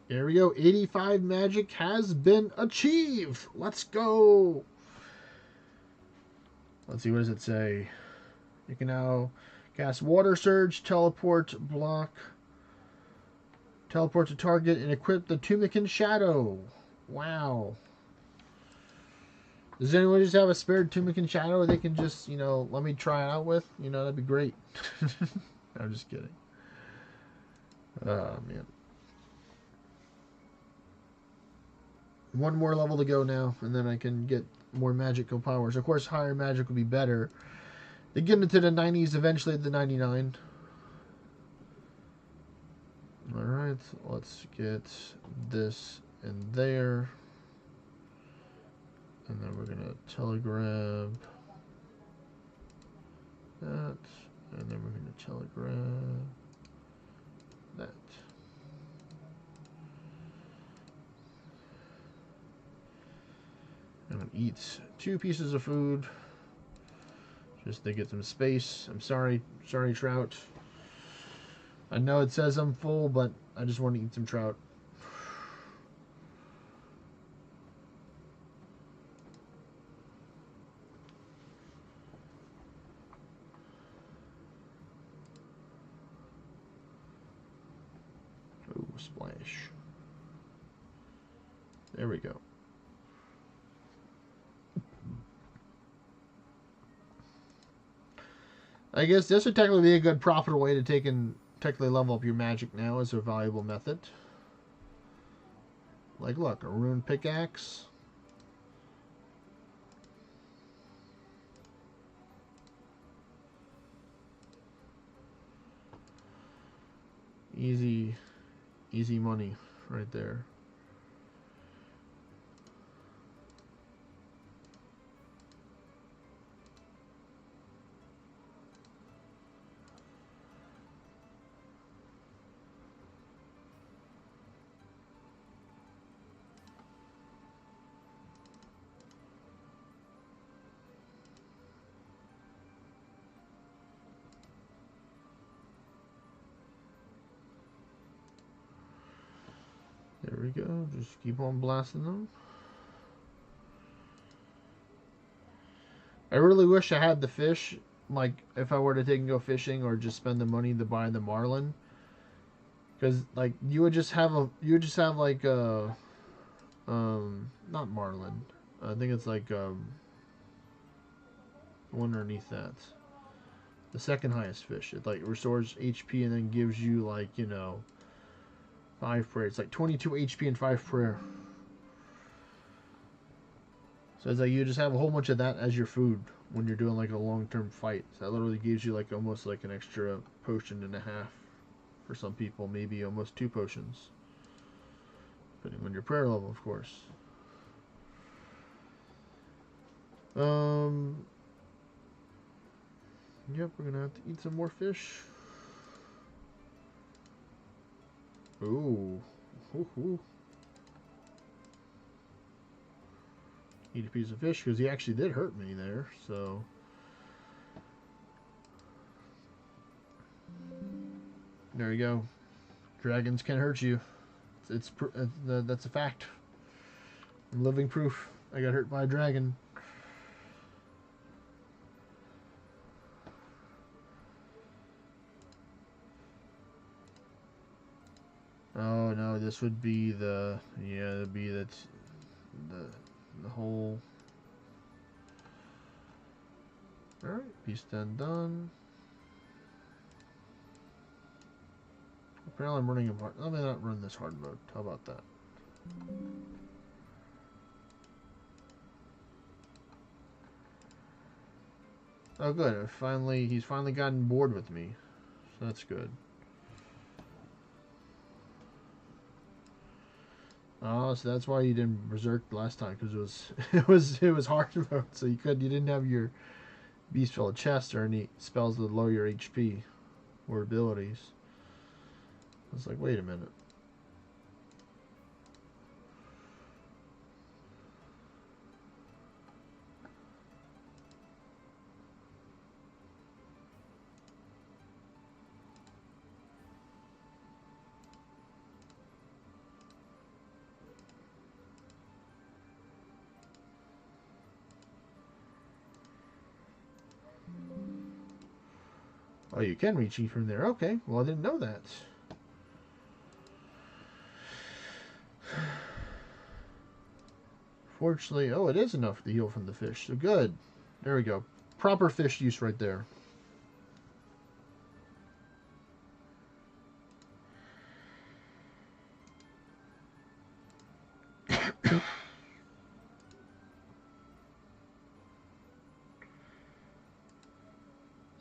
There we go. 85 magic has been achieved. Let's go. Let's see, what does it say? You can now cast Water Surge, Teleport, Block, Teleport to target, and equip the Tumican Shadow. Wow. Does anyone just have a spare Tumican Shadow they can just, you know, let me try it out with? You know, that'd be great. I'm just kidding. Oh, man. One more level to go now, and then I can get more magical powers. Of course, higher magic will be better. They get into the 90s, eventually the 99. Alright, let's get this in there. And then we're going to telegrab that. And then we're going to telegrab that. I'm going to eat 2 pieces of food just to get some space. I'm sorry, trout. I know it says I'm full, but I just want to eat some trout. Oh, splash. There we go. I guess this would technically be a good profitable way to take and technically level up your magic now as a valuable method. Like, look, a rune pickaxe. Easy money right there. There we go. Just keep on blasting them. I really wish I had the fish. Like, if I were to take and go fishing, or just spend the money to buy the marlin, because like you would just have like a not marlin. I think it's like one underneath that. The second highest fish. It like restores HP and then gives you like 5 prayer. It's like 22 HP and 5 prayer. So it's like you just have a whole bunch of that as your food when you're doing like a long-term fight. So that literally gives you like almost like an extra potion and a half for some people, maybe almost 2 potions, depending on your prayer level, of course. Yep, we're gonna have to eat some more fish. Ooh. Ooh. Eat a piece of fish, because he actually did hurt me there, so. There you go. Dragons can hurt you. That's a fact. I'm living proof. I got hurt by a dragon. Oh no, this would be the it'd be the whole. All right, piece 10 done. Apparently I'm running a hard. Let me not run this hard mode. How about that? Oh, good. He's finally gotten bored with me, so that's good. Oh, so that's why you didn't berserk last time, because it was hard mode, so you didn't have your beast full of chest or any spells that lower your HP or abilities. I was like, wait a minute. Oh, you can reach E from there. Okay, well, I didn't know that. Fortunately, oh, it is enough to heal from the fish. So good. There we go. Proper fish use right there.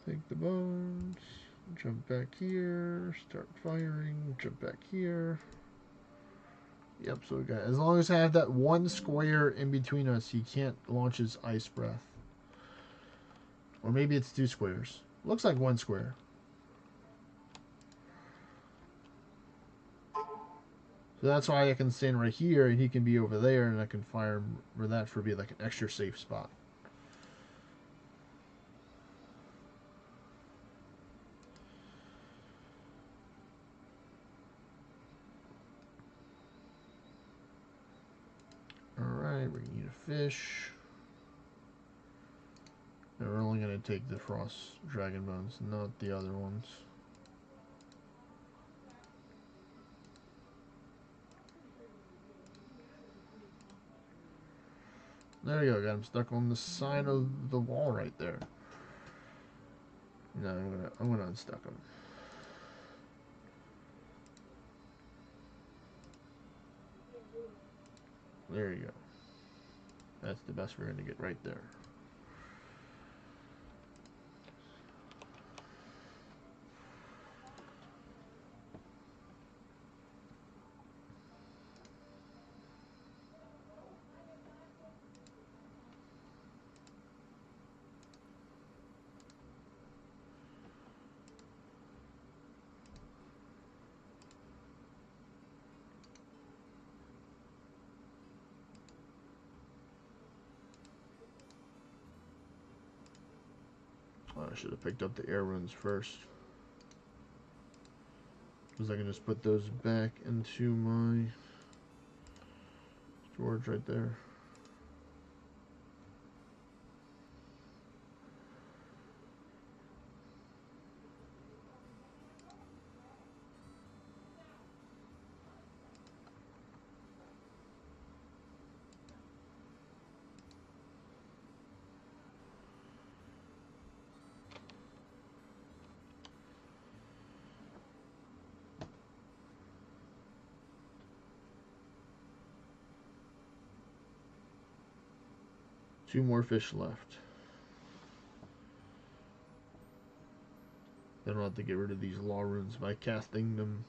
Take the bones. Jump back here. Start firing. Jump back here. Yep, so we got, as long as I have that one square in between us, he can't launch his ice breath. Or maybe it's 2 squares. Looks like 1 square. So that's why I can stand right here and he can be over there and I can fire for that for be like an extra safe spot. Alright, we need a fish. And we're only going to take the frost dragon bones, not the other ones. There you go, got him stuck on the side of the wall right there. No, I'm gonna unstuck him. There you go. That's the best we're gonna get right there. I should have picked up the air runes first. Because I can just put those back into my storage right there. Two more fish left. I don't have to get rid of these law runes by casting them.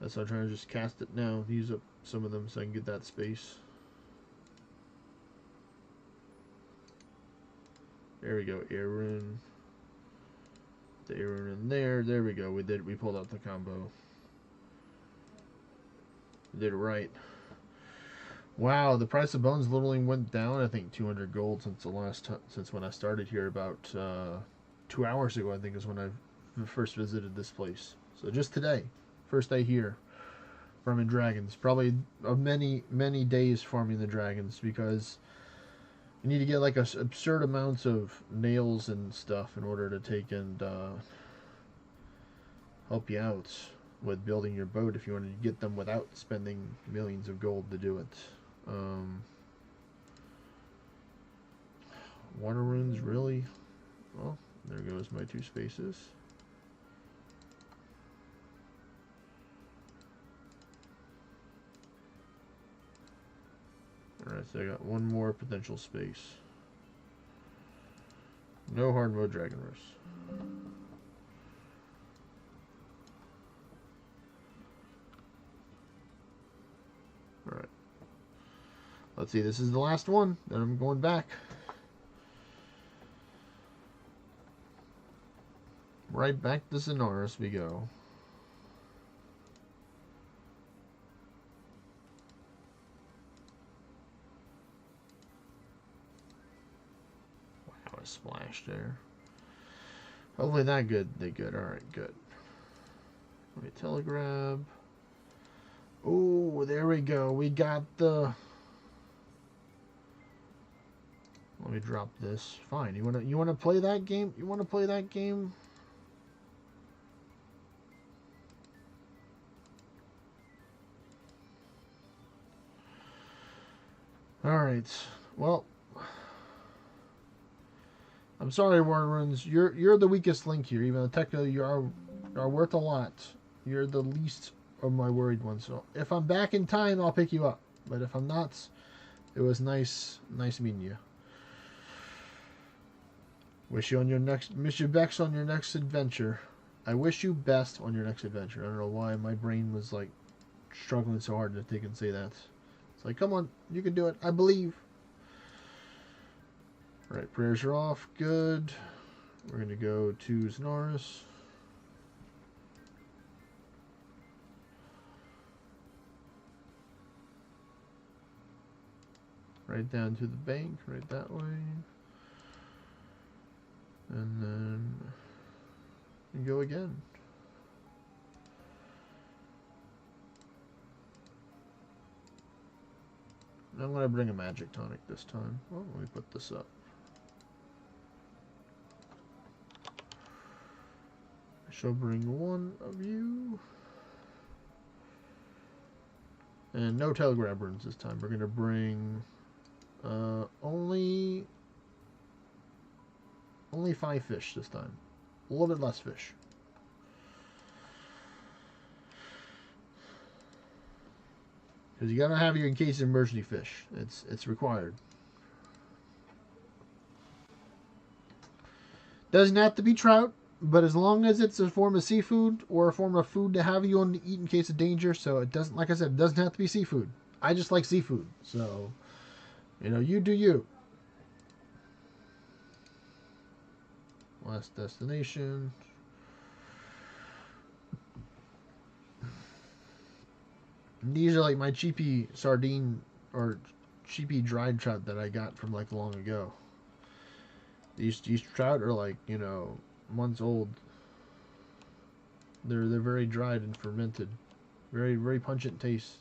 That's why I'm trying to just cast it now. Use up some of them so I can get that space. There we go, air rune. The air rune in there. There we go. We pulled out the combo. We did it right. Wow, the price of bones literally went down. I think 200 gold since since when I started here about 2 hours ago. I think is when I first visited this place. So just today, first day here, farming dragons. Probably of many days farming the dragons because you need to get like absurd amounts of nails and stuff in order to take and help you out with building your boat if you wanted to get them without spending millions of gold to do it. Water runes, really? Well, there goes my 2 spaces. Alright, so I got 1 more potential space. No hard mode dragon roast. Alright. Let's see, this is the last one. Then I'm going back. Right back to Sonoris we go. Wow, a splash there. Hopefully that good. They good. Alright, good. Let me telegrab. Oh, there we go. We got the... Let me drop this. Fine. You wanna play that game? You wanna play that game? Alright. Well, I'm sorry, Warren Runes. You're the weakest link here, even though technically you are worth a lot. You're the least of my worried ones. So if I'm back in time, I'll pick you up. But if I'm not, it was nice meeting you. Wish you best on your next adventure. I wish you best on your next adventure. I don't know why my brain was like struggling so hard to think and say that. It's like, come on, you can do it. I believe. Right, prayers are off. Good. We're gonna go to Zanaris. Right down to the bank, right that way. And then we go again. I'm going to bring a magic tonic this time. Well, let me put this up. I shall bring one of you. And no telegraph runes this time. We're going to bring only 5 fish this time. A little bit less fish. Because you gotta have your in case of emergency fish. It's required. Doesn't have to be trout, but as long as it's a form of seafood or a form of food to have you on to eat in case of danger, so it doesn't, like I said, it doesn't have to be seafood. I just like seafood, so you know, you do you. Last destination. These are like my cheapy sardine or cheapy dried trout that I got from like long ago. These trout are like, you know, months old. They're very dried and fermented. Very pungent taste.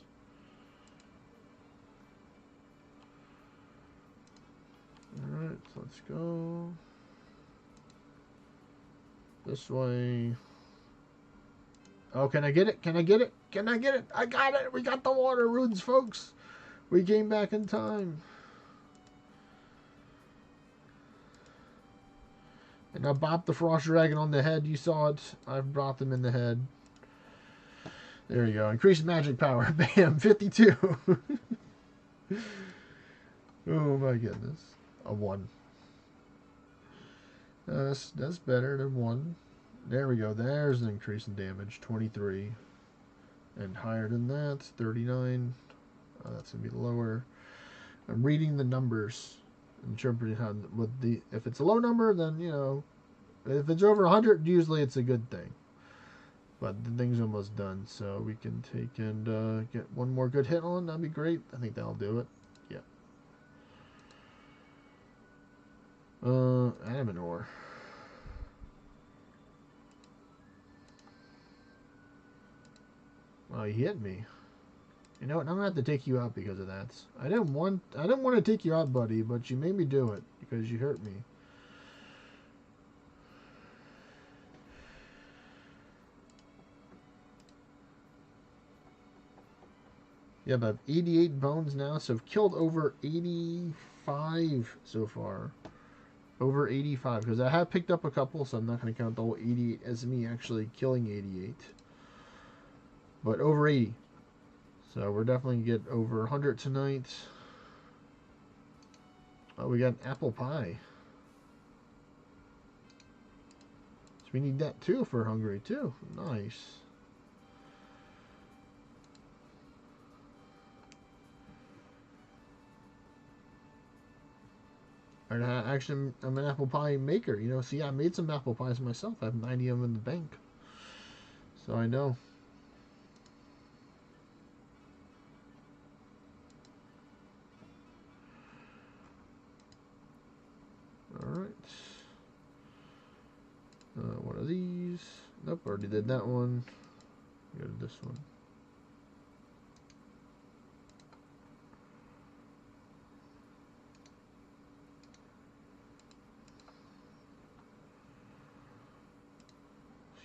Alright, so let's go this way. Oh, can I get it? Can I get it? Can I get it? I got it! We got the water runes, folks! We came back in time. And I bopped the frost dragon on the head. You saw it. I've brought them in the head. There you go. Increased magic power. Bam! 52. Oh my goodness. A 1. That's better than 1. There we go. There's an increase in damage. 23. And higher than that, 39. That's going to be lower. I'm reading the numbers. Interpreting how, if it's a low number, then, you know, if it's over 100, usually it's a good thing. But the thing's almost done, so we can take and get one more good hit on. That'd be great. I think that'll do it. Yeah. Adamant ore. Oh, he hit me. You know what? I'm gonna have to take you out because of that. I didn't want to take you out, buddy, but you made me do it because you hurt me. Yeah, but I have 88 bones now, so I've killed over 85 so far. Over 85, because I have picked up a couple, so I'm not going to count the whole 88 as me actually killing 88. But over 80. So we're definitely going to get over 100 tonight. Oh, we got an apple pie. So we need that too if we're hungry too. Nice. And actually, I'm an apple pie maker. You know, see, I made some apple pies myself. I have 90 of them in the bank. So I know. Alright. One of these. Nope, already did that one. Go to this one.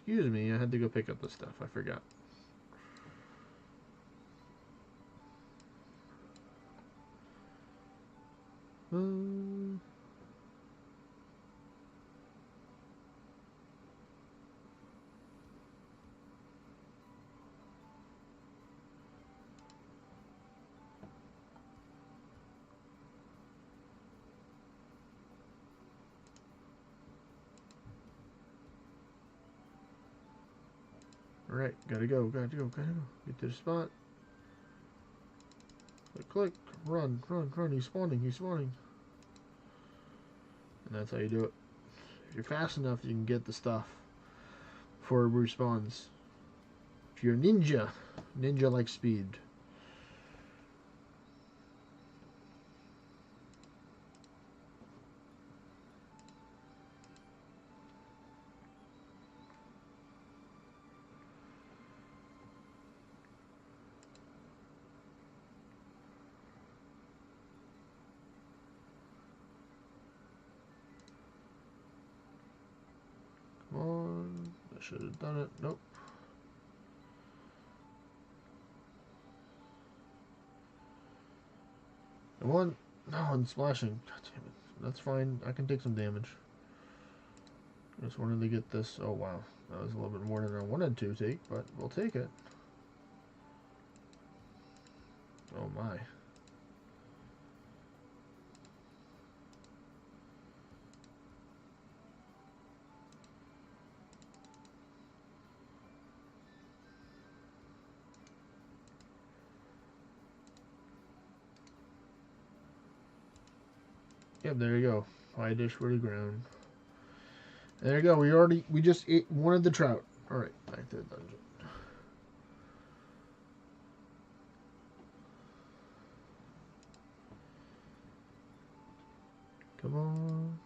Excuse me, I had to go pick up the stuff. I forgot. Alright, gotta go, gotta go, gotta go. Get to the spot. Click, click. Run, run, run. He's spawning, he's spawning. And that's how you do it. If you're fast enough, you can get the stuff before it respawns. If you're a ninja, ninja like speed. Come on. I should have done it. Nope. Come on. No, I'm splashing. God damn it. That's fine. I can take some damage. Just wanted to get this. Oh, wow. That was a little bit more than I wanted to take, but we'll take it. Oh, my. Yep, there you go. Pie dish for the ground. There you go. We just ate one of the trout. Alright, back to the dungeon. Come on.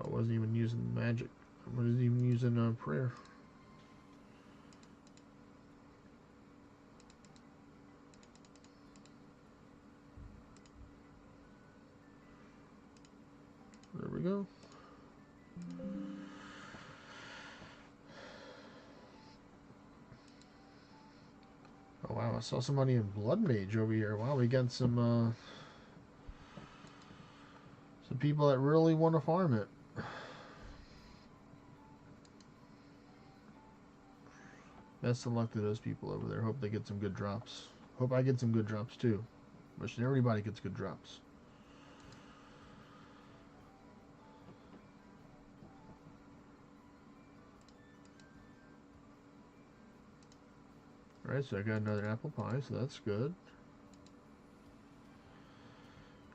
I wasn't even using magic. I wasn't even using prayer. There we go. Oh wow, I saw somebody in Blood Mage over here. Wow, we got some people that really want to farm it. Best of luck to those people over there. Hope they get some good drops. Hope I get some good drops too. Wishing everybody gets good drops. Alright, so I got another apple pie, so that's good.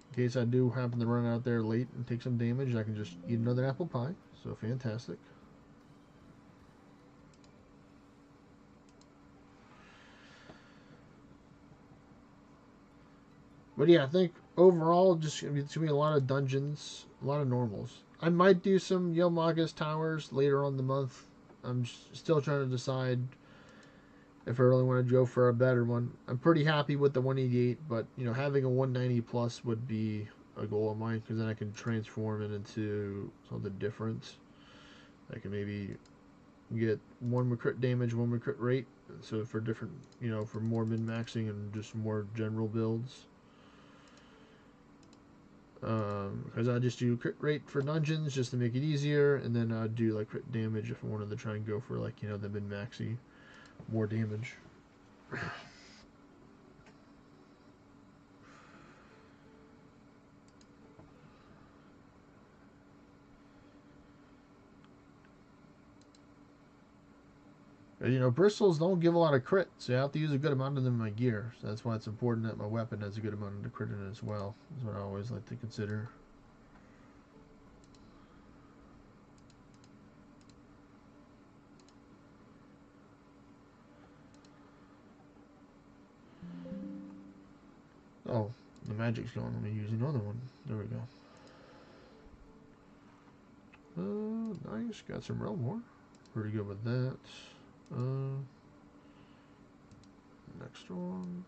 In case I do happen to run out there late and take some damage, I can just eat another apple pie. So fantastic. But yeah, I think overall, it's gonna be a lot of dungeons, a lot of normals. I might do some Yelmagus Towers later on in the month. I'm still trying to decide if I really want to go for a better one. I'm pretty happy with the 188, but you know, having a 190 plus would be a goal of mine because then I can transform it into something different. I can maybe get one with crit damage, one with crit rate. So for different, you know, for more min maxing and just more general builds. Because I just do crit rate for dungeons just to make it easier, and then I'd do like crit damage if I wanted to try and go for like, you know, the min maxy, more damage. You know, bristles don't give a lot of crit, so I have to use a good amount of them in my gear. So that's why it's important that my weapon has a good amount of the crit in it as well. That's what I always like to consider. Oh, the magic's gone. Let me use another one. There we go. Nice. Got some realm more. Pretty good with that. Next one.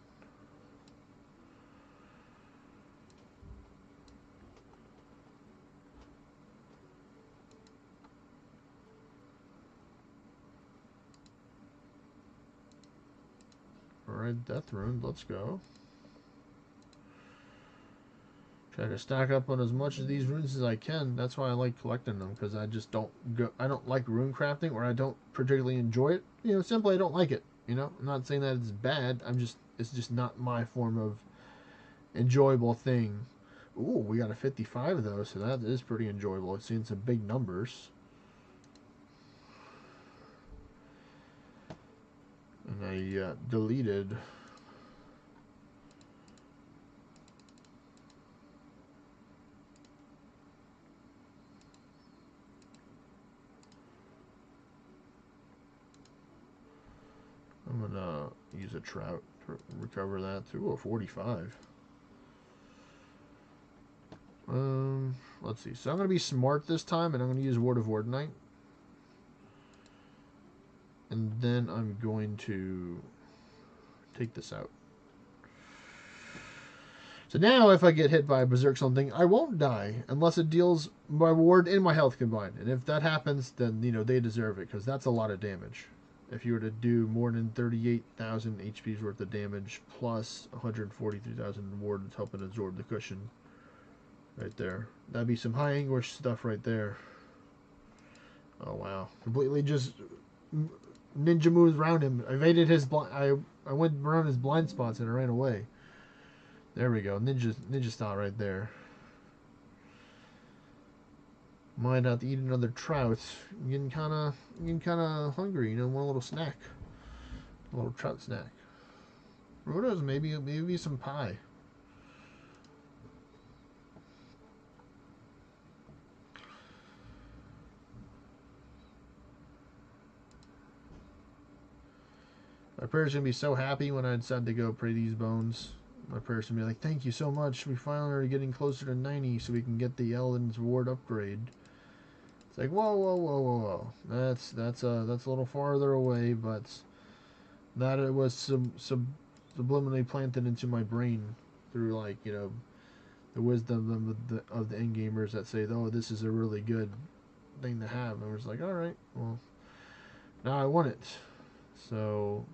Alright, Death Rune, let's go. Try to stack up on as much of these runes as I can. That's why I like collecting them, because I just don't like rune crafting, or I don't particularly enjoy it. You know, simply I don't like it. You know, I'm not saying that it's bad. It's just not my form of enjoyable thing. Ooh, we got a 55 though, so that is pretty enjoyable. It's seeing some big numbers. I deleted. I'm gonna use a trout to recover that too. Oh, 45. Let's see. So I'm gonna be smart this time, and I'm gonna use Ward of Ordnite, and then I'm going to take this out. So now, if I get hit by a berserk something, I won't die unless it deals my ward and my health combined. And if that happens, then they deserve it, because that's a lot of damage. If you were to do more than 38,000 HP's worth of damage plus 143,000 ward helping absorb the cushion, right there, that'd be some high anguish stuff right there. Oh wow! Completely just ninja moves around him. I evaded his I went around his blind spots and I ran away. There we go. Ninja style right there. Might have to eat another trout. Getting kinda hungry, want a little snack. A little trout snack. Who knows, maybe some pie. My parents gonna be so happy when I decide to go pray these bones. My parents gonna be like, "Thank you so much. We finally are getting closer to 90, so we can get the Elden's Ward upgrade." It's like, whoa. That's a little farther away, but that it was subliminally planted into my brain through the wisdom of the end gamers that say, "Oh, this is a really good thing to have." And I was like, "All right, well, now I want it." So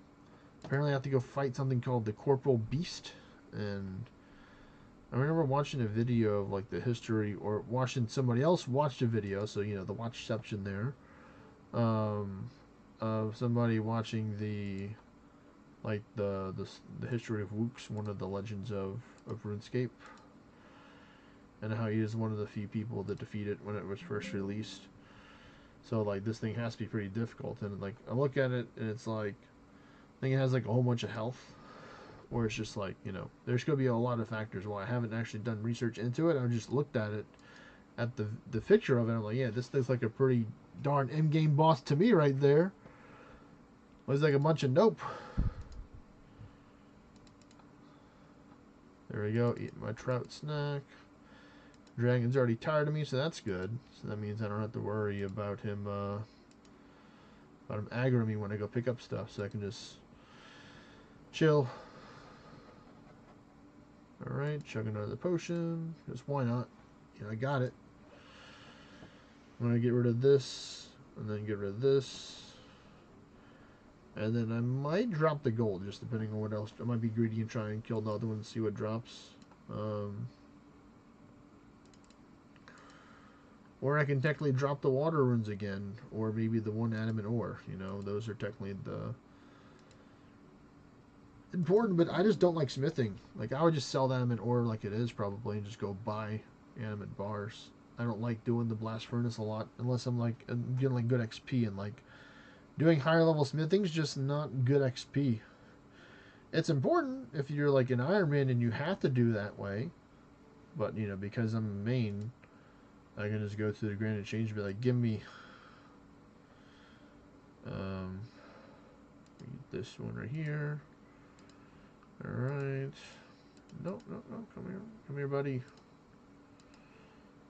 apparently, I have to go fight something called the Corporal Beast, and I remember watching a video of the history, or watching somebody else watch a video, so the watchception there, of somebody watching the history of Wooks, one of the legends of RuneScape, and how he is one of the few people that defeat it when it was first released. So this thing has to be pretty difficult, and I look at it and it's I think it has a whole bunch of health, or it's just there's going to be a lot of factors why I haven't actually done research into it. I just looked at it, at the picture of it. I'm like, yeah, this looks like a pretty darn end game boss to me right there. Looks like a bunch of nope. There we go. Eat my trout snack. Dragon's already tired of me, so that's good. So that means I don't have to worry about him aggroing me when I go pick up stuff. So I can just chill. Alright, chug another potion. Just why not? I got it. I'm gonna get rid of this, and then get rid of this. And then I might drop the gold, just depending on what else. I might be greedy and try and kill the other one and see what drops. Or I can technically drop the water runes again, or maybe the one adamant ore. Those are technically the important, but I just don't like smithing. I would just sell the adamant ore like it is probably, and just go buy adamant bars. I don't like doing the blast furnace a lot unless I'm getting good XP, and doing higher level smithing's just not good XP. It's important if you're an Iron Man and you have to do that way, but because I'm a main, I can just go to the Grand Exchange and be like, give me this one right here. Alright. No, come here, buddy.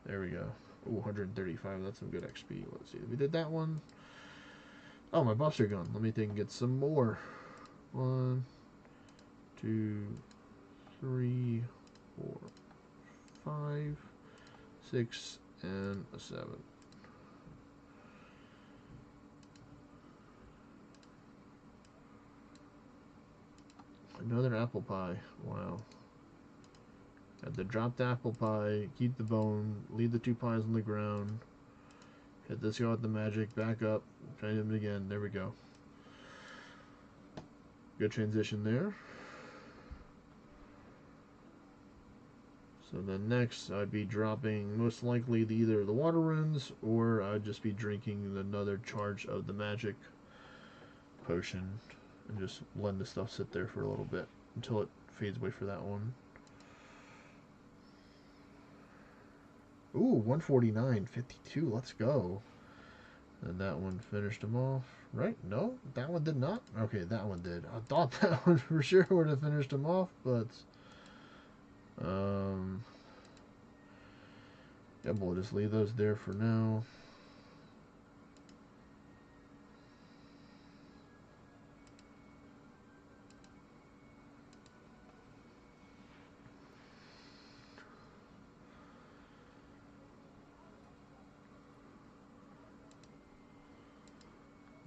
There we go. Ooh, 135, that's some good XP. Let's see, we did that one. Oh, my buffs are gone. Let me think and get some more. 1, 2, 3, 4, 5, 6, and a 7. Another apple pie. Wow. Got the dropped apple pie, keep the bone, leave the 2 pies on the ground. Hit this guy with the magic, back up, try him again. There we go. Good transition there. So then next, I'd be dropping most likely either the water runes, or I'd just be drinking another charge of the magic potion. and just letting the stuff sit there for a little bit until it fades away for that one. Ooh, 149.52. Let's go. And that one finished him off. Right? No, that one did not. Okay, that one did. I thought that one for sure would have finished him off, but yeah, we'll just leave those there for now.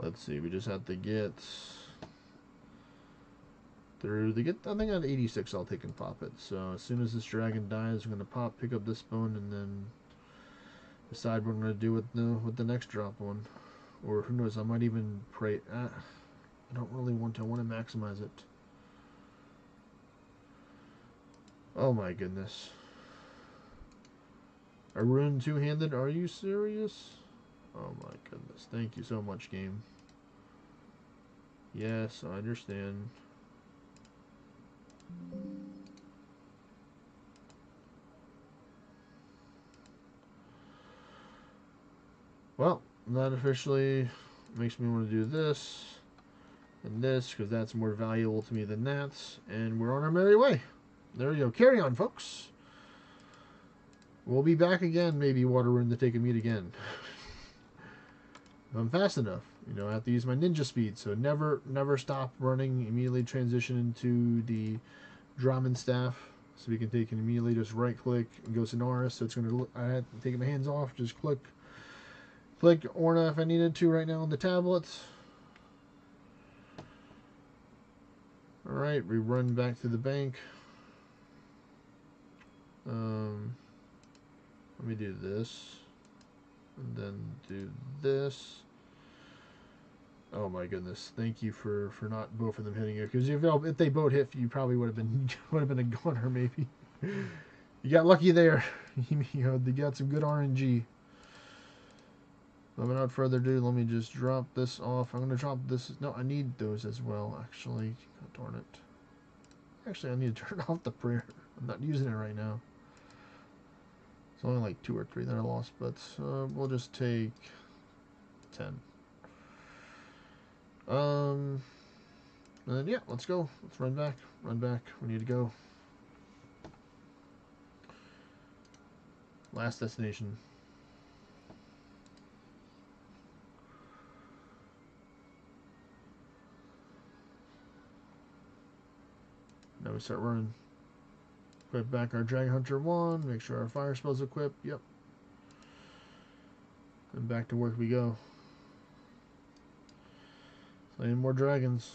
Let's see, we just have to get through the I think at 86 I'll take and pop it. So as soon as this dragon dies, I'm gonna pop, pick up this bone, and then decide what I'm gonna do with the next drop one. Or who knows, I might even pray. I don't really want to. I want to maximize it. Oh my goodness. A rune two-handed? Are you serious? Oh my goodness. Thank you so much, game. Yes, I understand. Well, that officially makes me want to do this and this, because that's more valuable to me than that. And we're on our merry way. There we go. Carry on, folks. We'll be back again, maybe water rune to take a meet again. If I'm fast enough. You know, I have to use my ninja speed, so never stop running. Immediately transition into the Drummond staff, so we can take and immediately just right click and go Sonoris. So it's going to, I had to take my hands off, just click ORNA if I needed to right now on the tablets. Alright, we run back to the bank. Let me do this, and then do this. Oh my goodness! Thank you for not both of them hitting it, because if they both hit, you probably would have been a goner maybe. You got lucky there. You got some good RNG. But without further ado, let me just drop this off. I'm gonna drop this. No, I need those as well. Actually, God darn it. Actually, I need to turn off the prayer. I'm not using it right now. It's only like 2 or 3 that I lost, but we'll just take 10. And then, yeah, let's go. Let's run back. Run back. We need to go. Last destination. Now we start running. Equip back our Dragon Hunter 1. Make sure our fire spell's equipped. Yep. And back to work we go. Slaying more dragons.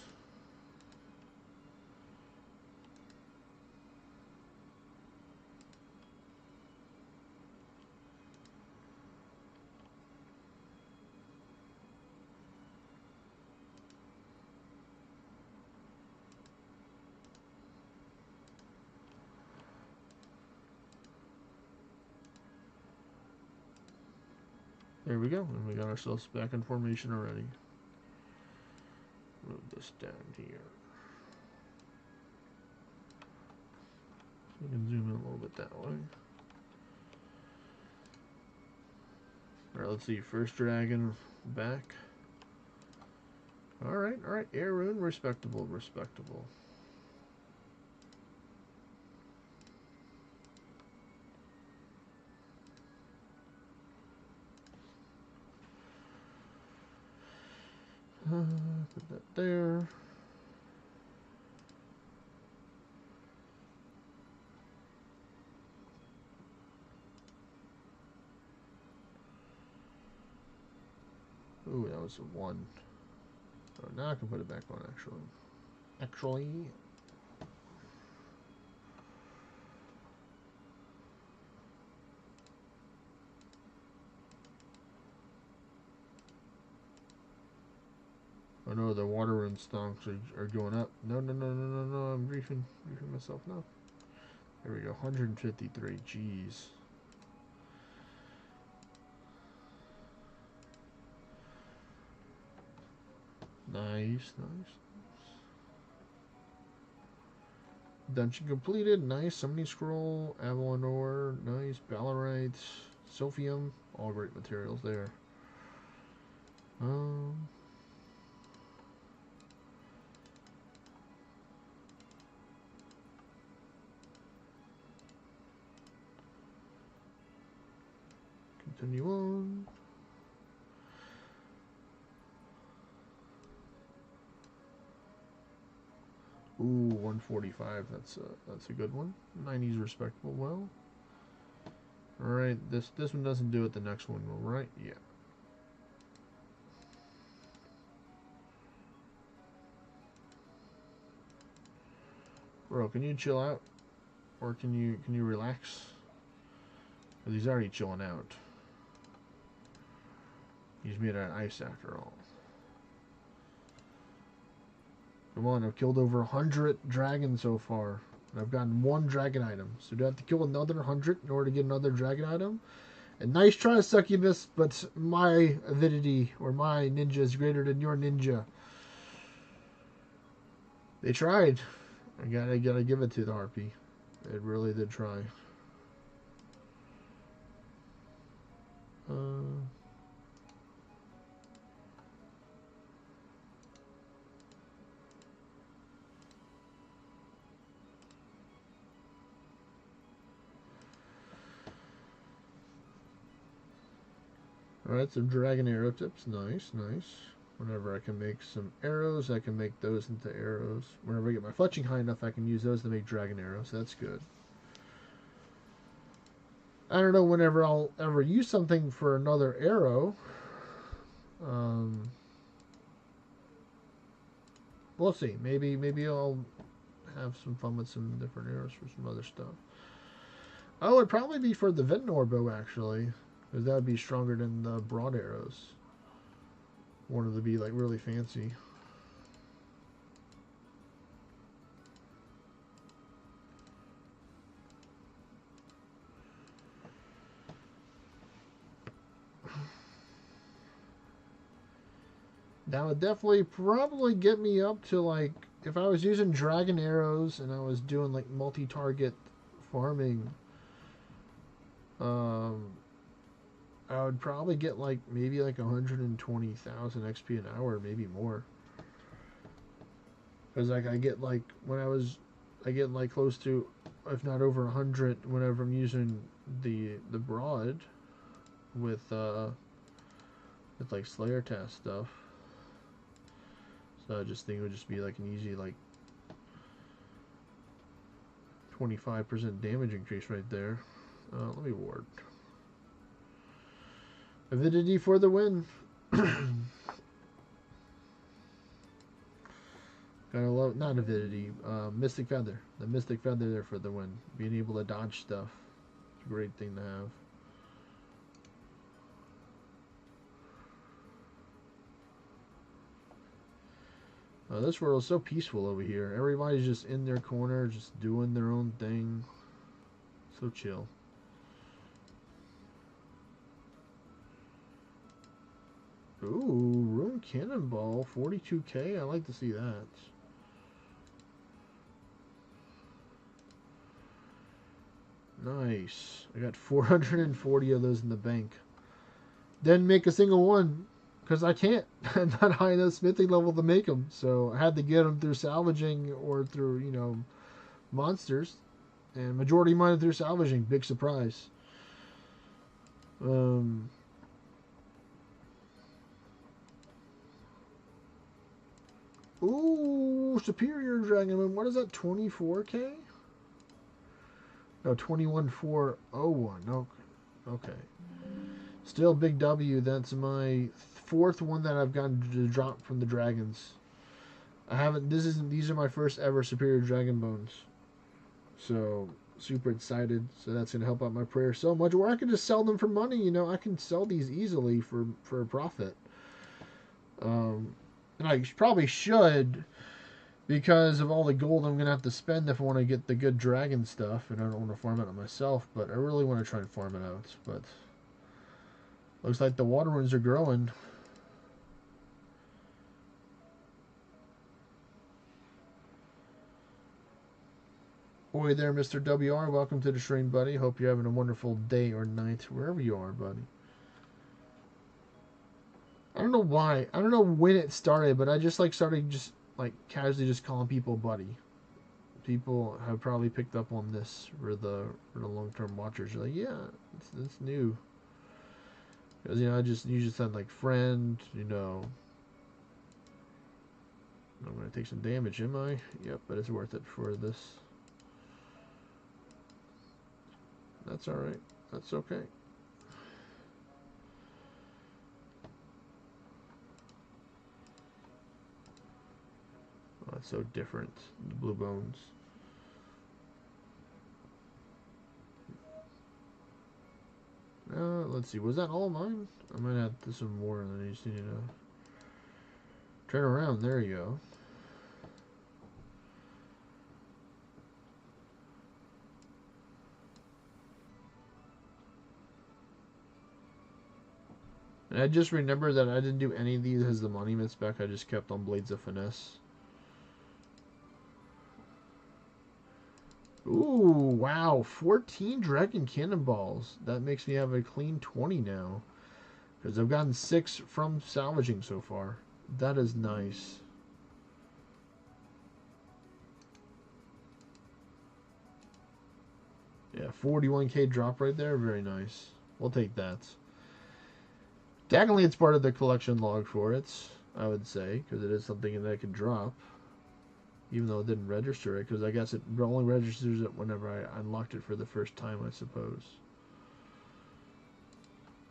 There we go, and we got ourselves back in formation already. Move this down here. We can zoom in a little bit that way. Alright, let's see. First dragon back. Alright. Air rune, respectable. Put that there. Ooh, that was a 1. Oh, now I can put it back on, actually. Oh no, the water rune stonks are going up. No, I'm briefing myself now. There we go, 153, jeez. Nice. Dungeon completed. Nice. Summoning Scroll. Avalon Ore. Nice. Balarite. Sophium. All great materials there. Continue on. Ooh, 145. That's a good one. 90's respectable. Well, all right. This one doesn't do it. The next one will, right? Yeah. Bro, can you chill out, or can you relax? Because he's already chilling out. He's made out of ice after all. Come on, I've killed over 100 dragons so far. And I've gotten one dragon item. So do I have to kill another 100 in order to get another dragon item? And nice try, Succubus, but my avidity, or my ninja, is greater than your ninja. They tried. I gotta give it to the Harpy. It really did try. Alright, some dragon arrow tips. Nice, nice. Whenever I can make some arrows, I can make those into arrows. Whenever I get my fletching high enough, I can use those to make dragon arrows. That's good. I don't know whenever I'll ever use something for another arrow. We'll see. Maybe I'll have some fun with some different arrows for some other stuff. Oh, it'd probably be for the Ventnor bow, actually. Because that would be stronger than the broad arrows. Wanted to be, like, really fancy. That would definitely probably get me up to, like, if I was using dragon arrows and I was doing, like, multi-target farming, I would probably get, like, maybe, like, 120,000 XP an hour, maybe more. Because, like, I get, like, I get, like, close to, if not over 100 whenever I'm using the broad with like, Slayer Task stuff. So I just think it would just be, like, an easy, like, 25% damage increase right there. Let me ward. Avidity for the win. Gotta love, not avidity, Mystic Feather. The Mystic Feather there for the win. Being able to dodge stuff. It's a great thing to have. This world is so peaceful over here. Everybody's just in their corner, just doing their own thing. So chill. Ooh, Rune Cannonball, 42k. I like to see that. Nice. I got 440 of those in the bank. Didn't make a single one because I can't. I'm not high enough smithing level to make them. So I had to get them through salvaging or through, you know, monsters. And majority of mine through salvaging. Big surprise. Ooh, Superior Dragon. What is that? 24k? No, 21401. No, okay. Still big W. That's my fourth one that I've gotten to drop from the dragons. I haven't. These are my first ever Superior Dragon Bones. So super excited. So that's gonna help out my prayer so much. Or I can just sell them for money. You know, I can sell these easily for a profit. And I probably should, because of all the gold I'm gonna have to spend if I want to get the good dragon stuff, and I don't want to farm it out myself. But I really want to try and farm it out. But looks like the water runes are growing. Boy there, Mr. WR. Welcome to the stream, buddy. Hope you're having a wonderful day or night, wherever you are, buddy. I don't know why. I don't know when it started, but I just like started just like casually just calling people buddy. People have probably picked up on this for the long-term watchers. You're like, yeah, it's new. Because, you know, you just said like friend, you know. I'm going to take some damage, am I? Yep, but it's worth it for this. That's alright. That's okay. Oh, it's so different. The blue bones. Let's see. Was that all mine? I might add some more, and then you just need to turn around. There you go. And I just remember that I didn't do any of these as the monument spec. I just kept on Blades of Finesse. Ooh, wow. 14 Dragon Cannonballs. That makes me have a clean 20 now. Because I've gotten 6 from salvaging so far. That is nice. Yeah, 41k drop right there. Very nice. We'll take that. Technically, it's part of the collection log for it, I would say, because it is something that I can drop. Even though it didn't register it, because I guess it only registers it whenever I unlocked it for the first time, I suppose.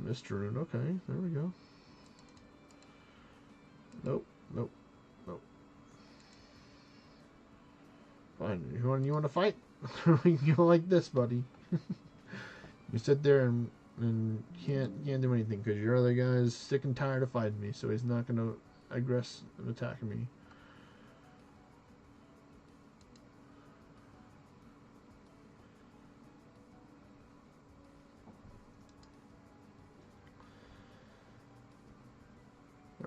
Mr. Rune, okay, there we go. Nope, nope, nope. Fine, you want to fight? We can go like this, buddy. You sit there and can't do anything because your other guy is sick and tired of fighting me, so he's not gonna aggress and attack me.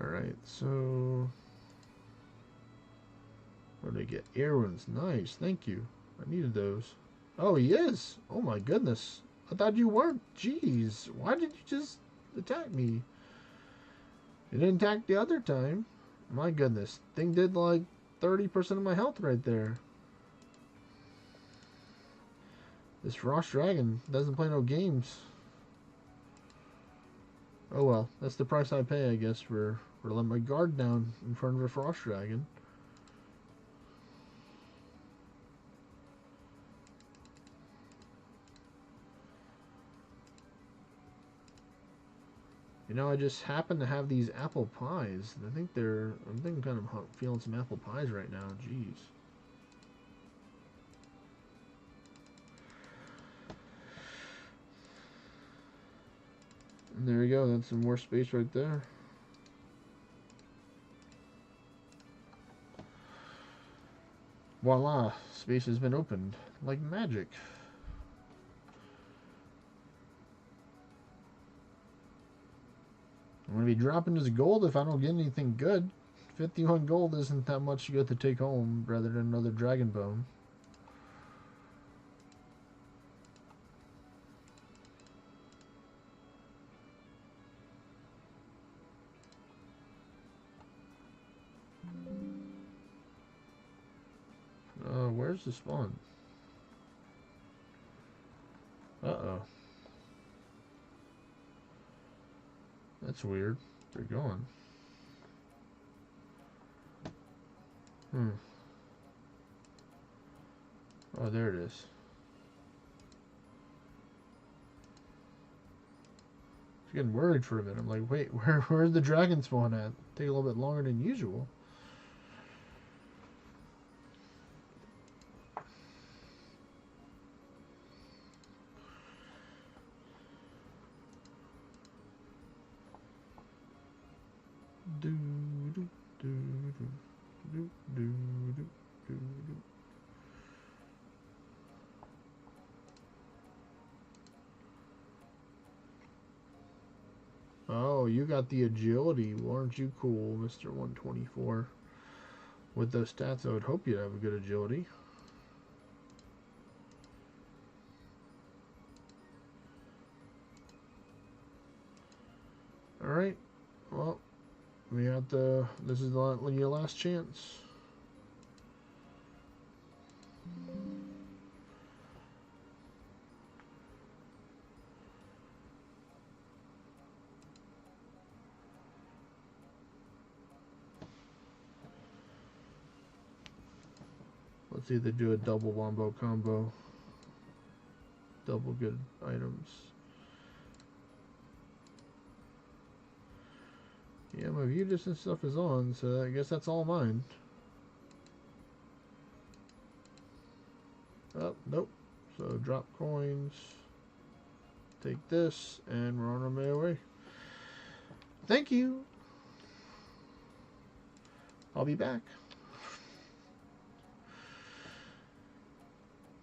Alright, so what did I get? Air runes. Nice, thank you. I needed those. Oh, he is? Oh my goodness. I thought you weren't. Jeez, why did you just attack me? You didn't attack the other time. My goodness. Thing did like 30% of my health right there. This Frost Dragon doesn't play no games. Oh well, that's the price I pay, I guess, for letting my guard down in front of a Frost Dragon. You know, I just happen to have these apple pies. I think I'm kind of feeling some apple pies right now. Jeez. And there you go. That's some more space right there. Voila. Space has been opened. Like magic. I'm going to be dropping this gold if I don't get anything good. 51 gold isn't that much good to take home rather than another dragon bone. Where's the spawn? Uh-oh. That's weird. They're going. Oh, there it is. I was getting worried for a minute. I'm like, wait, where's the dragon spawn at? Take a little bit longer than usual. Oh, you got the agility. Aren't you cool, Mr. 124? With those stats, I would hope you'd have a good agility. Alright. Well, we got the... This is your last chance. Let's either do a double wombo combo. Double good items. Yeah, my view distance stuff is on, so I guess that's all mine. Oh, nope. So drop coins. Take this, and we're on our merry way. Thank you. I'll be back.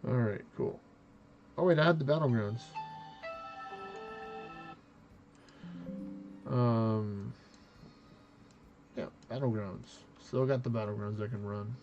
Alright, cool. Oh wait, I had the battlegrounds. Yeah, battlegrounds. Still got the battlegrounds I can run.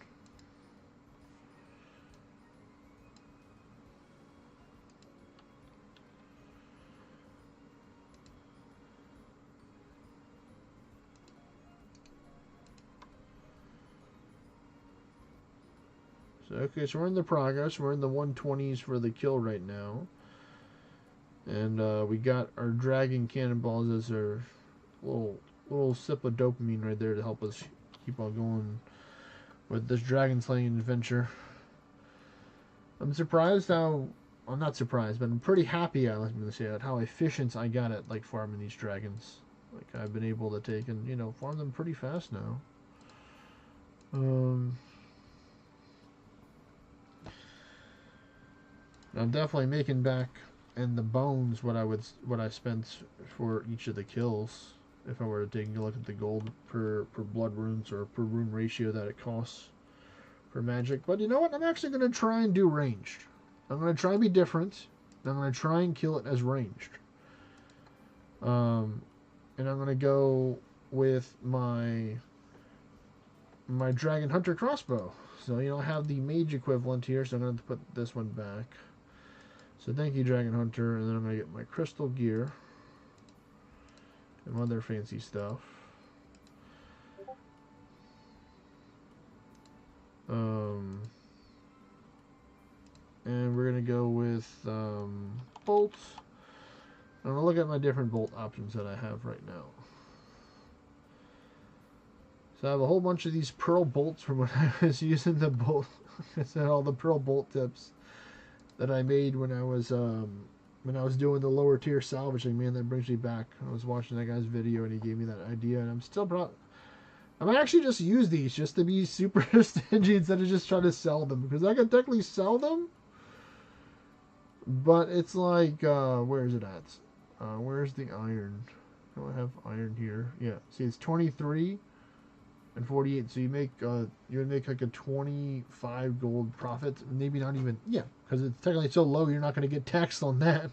So, okay, so we're in the progress. We're in the 120s for the kill right now. And we got our dragon cannonballs as our little sip of dopamine right there to help us keep on going with this dragon slaying adventure. I'm surprised how... I'm not surprised, but I'm pretty happy, let me say that, how efficient I got at, like, farming these dragons. Like, I've been able to take and, you know, farm them pretty fast now. I'm definitely making back in the bones what I spent for each of the kills. If I were to take a look at the gold per blood runes or per rune ratio that it costs for magic. But you know what? I'm actually going to try and do ranged. I'm going to try and be different. I'm going to try and kill it as ranged. And I'm going to go with my Dragon Hunter crossbow. So, you know, I have the mage equivalent here, so I'm going to put this one back. So thank you, Dragon Hunter, and then I'm going to get my crystal gear and other fancy stuff. And we're going to go with bolts. I'm going to look at my different bolt options that I have right now. So I have a whole bunch of these pearl bolts from when I was using the bolt. I said all the pearl bolt tips that I made when I was doing the lower tier salvaging. Man, that brings me back. I was watching that guy's video and he gave me that idea, and I might actually just use these just to be super stingy instead of just trying to sell them, because I could technically sell them, but it's like where is it at? Where's the iron? Do I have iron here? Yeah. See, it's 23 and 48. So you would make like a 25 gold profit. Maybe not even. Yeah, because it's technically so low, you're not going to get taxed on that.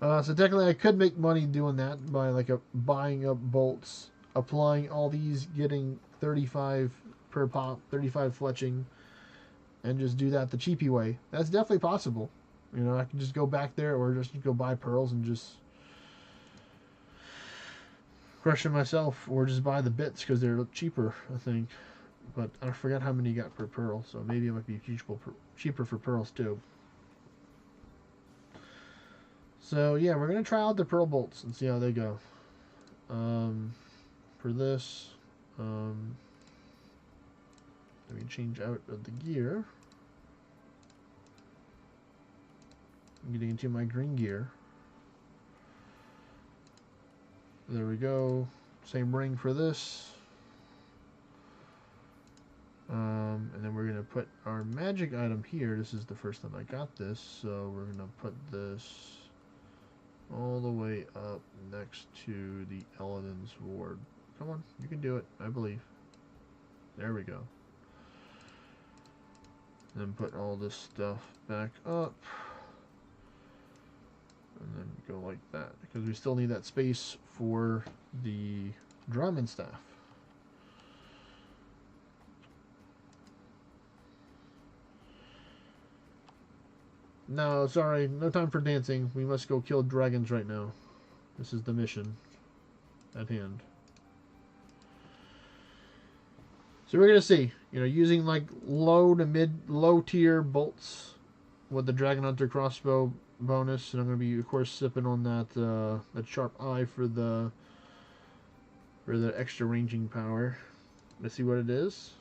So technically, I could make money doing that by like buying up bolts, applying all these, getting 35 per pop, 35 fletching, and just do that the cheapy way. That's definitely possible. You know, I can just go back there or just go buy pearls and just crush it myself, or just buy the bits because they're cheaper, I think. But I forgot how many you got per pearl, so maybe it might be cheaper for pearls too. So yeah, we're gonna try out the pearl bolts and see how they go. For this, let me change out of the gear. I'm getting into my green gear. There we go. Same ring for this. And then we're going to put our magic item here. This is the first time I got this, so we're going to put this all the way up next to the Eladin's ward. Come on, you can do it, I believe. There we go. Then put all this stuff back up. And then go like that, because we still need that space for the drum and staff. No, sorry, no time for dancing. We must go kill dragons right now. This is the mission. at hand. So we're gonna see, using like low tier bolts with the Dragon Hunter crossbow bonus, and I'm gonna be, of course, sipping on that sharp eye for the extra ranging power. Let's see what it is.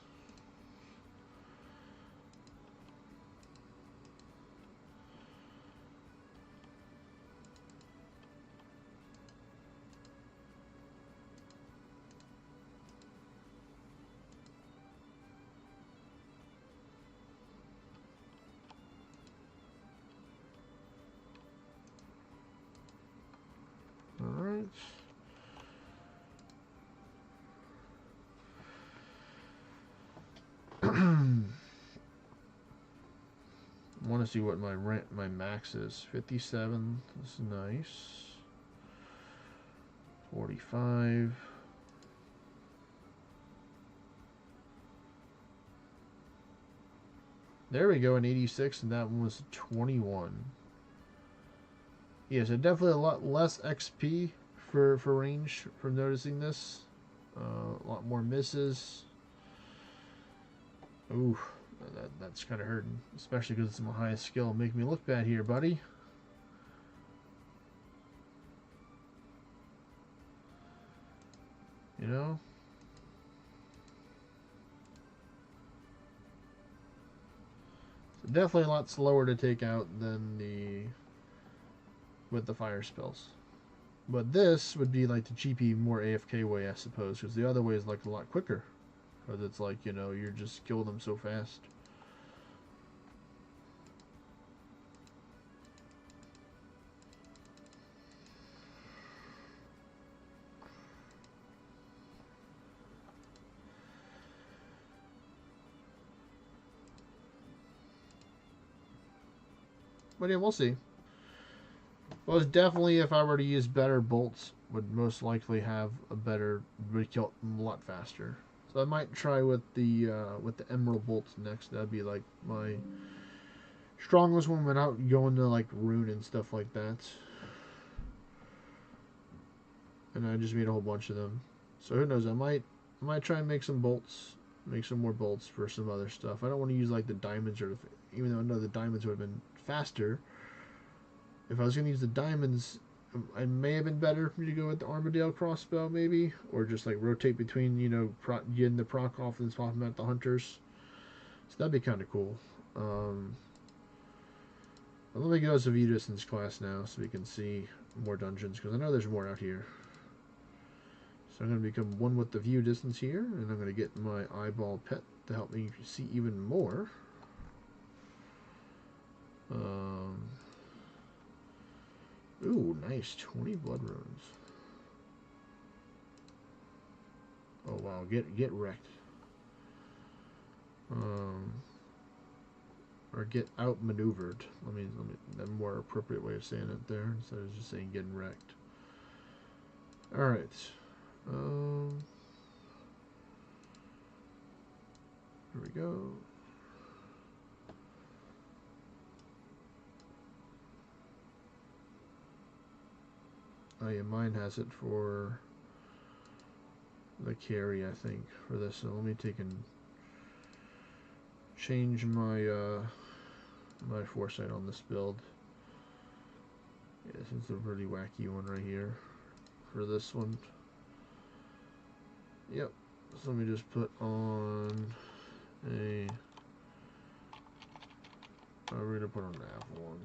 Alright. I want to see what my max is. 57. That's nice. 45. There we go, an 86, and that one was 21. Yeah, so definitely a lot less XP for range from noticing this. A lot more misses. Ooh, that's kind of hurting, especially because it's my highest skill. Make me look bad here, buddy. You know? So definitely a lot slower to take out than with the fire spells. But this would be like the cheapy, more AFK way, I suppose, because the other way is like a lot quicker. Because it's like, you're just killing them so fast. But yeah, we'll see. Well, it's definitely, if I were to use better bolts, would most likely have would kill them a lot faster. So I might try with the emerald bolts next. That'd be like my strongest one without going to like rune and stuff like that. And I just made a whole bunch of them. So who knows? I might try and make some bolts, make some more bolts for some other stuff. I don't want to use like the diamonds, or even though I know the diamonds would have been faster. If I was going to use the diamonds, it may have been better for me to go with the Armadale crossbow, maybe, or just like rotate between, getting the proc off and swapping out the hunters. So that'd be kind of cool. Let me go as a view distance class now, so we can see more dungeons, because I know there's more out here. So I'm going to become one with the view distance here, and I'm going to get my eyeball pet to help me see even more. Ooh, nice. 20 blood runes. Oh, wow. Get wrecked. Or get outmaneuvered. Let me a more appropriate way of saying it there, instead of just saying getting wrecked. Alright. Here we go. Oh yeah, mine has it for the carry, I think, for this. So let me take and change my my foresight on this build. Yeah, this is a really wacky one right here for this one. Yep. So let me just put on we're gonna put on an one.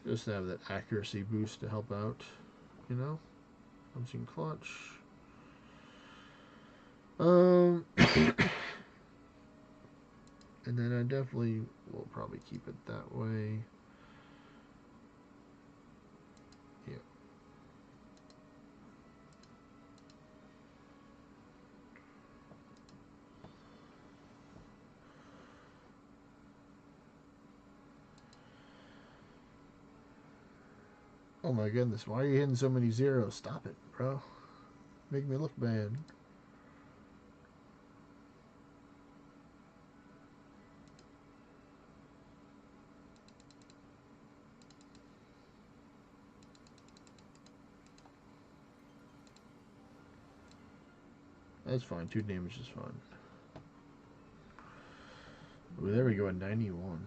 Just to have that accuracy boost to help out, Punching clutch. And then I definitely will probably keep it that way. Yeah. Oh my goodness, why are you hitting so many zeros? Stop it, bro. Make me look bad. That's fine. 2 damage is fine. Ooh, there we go at 91.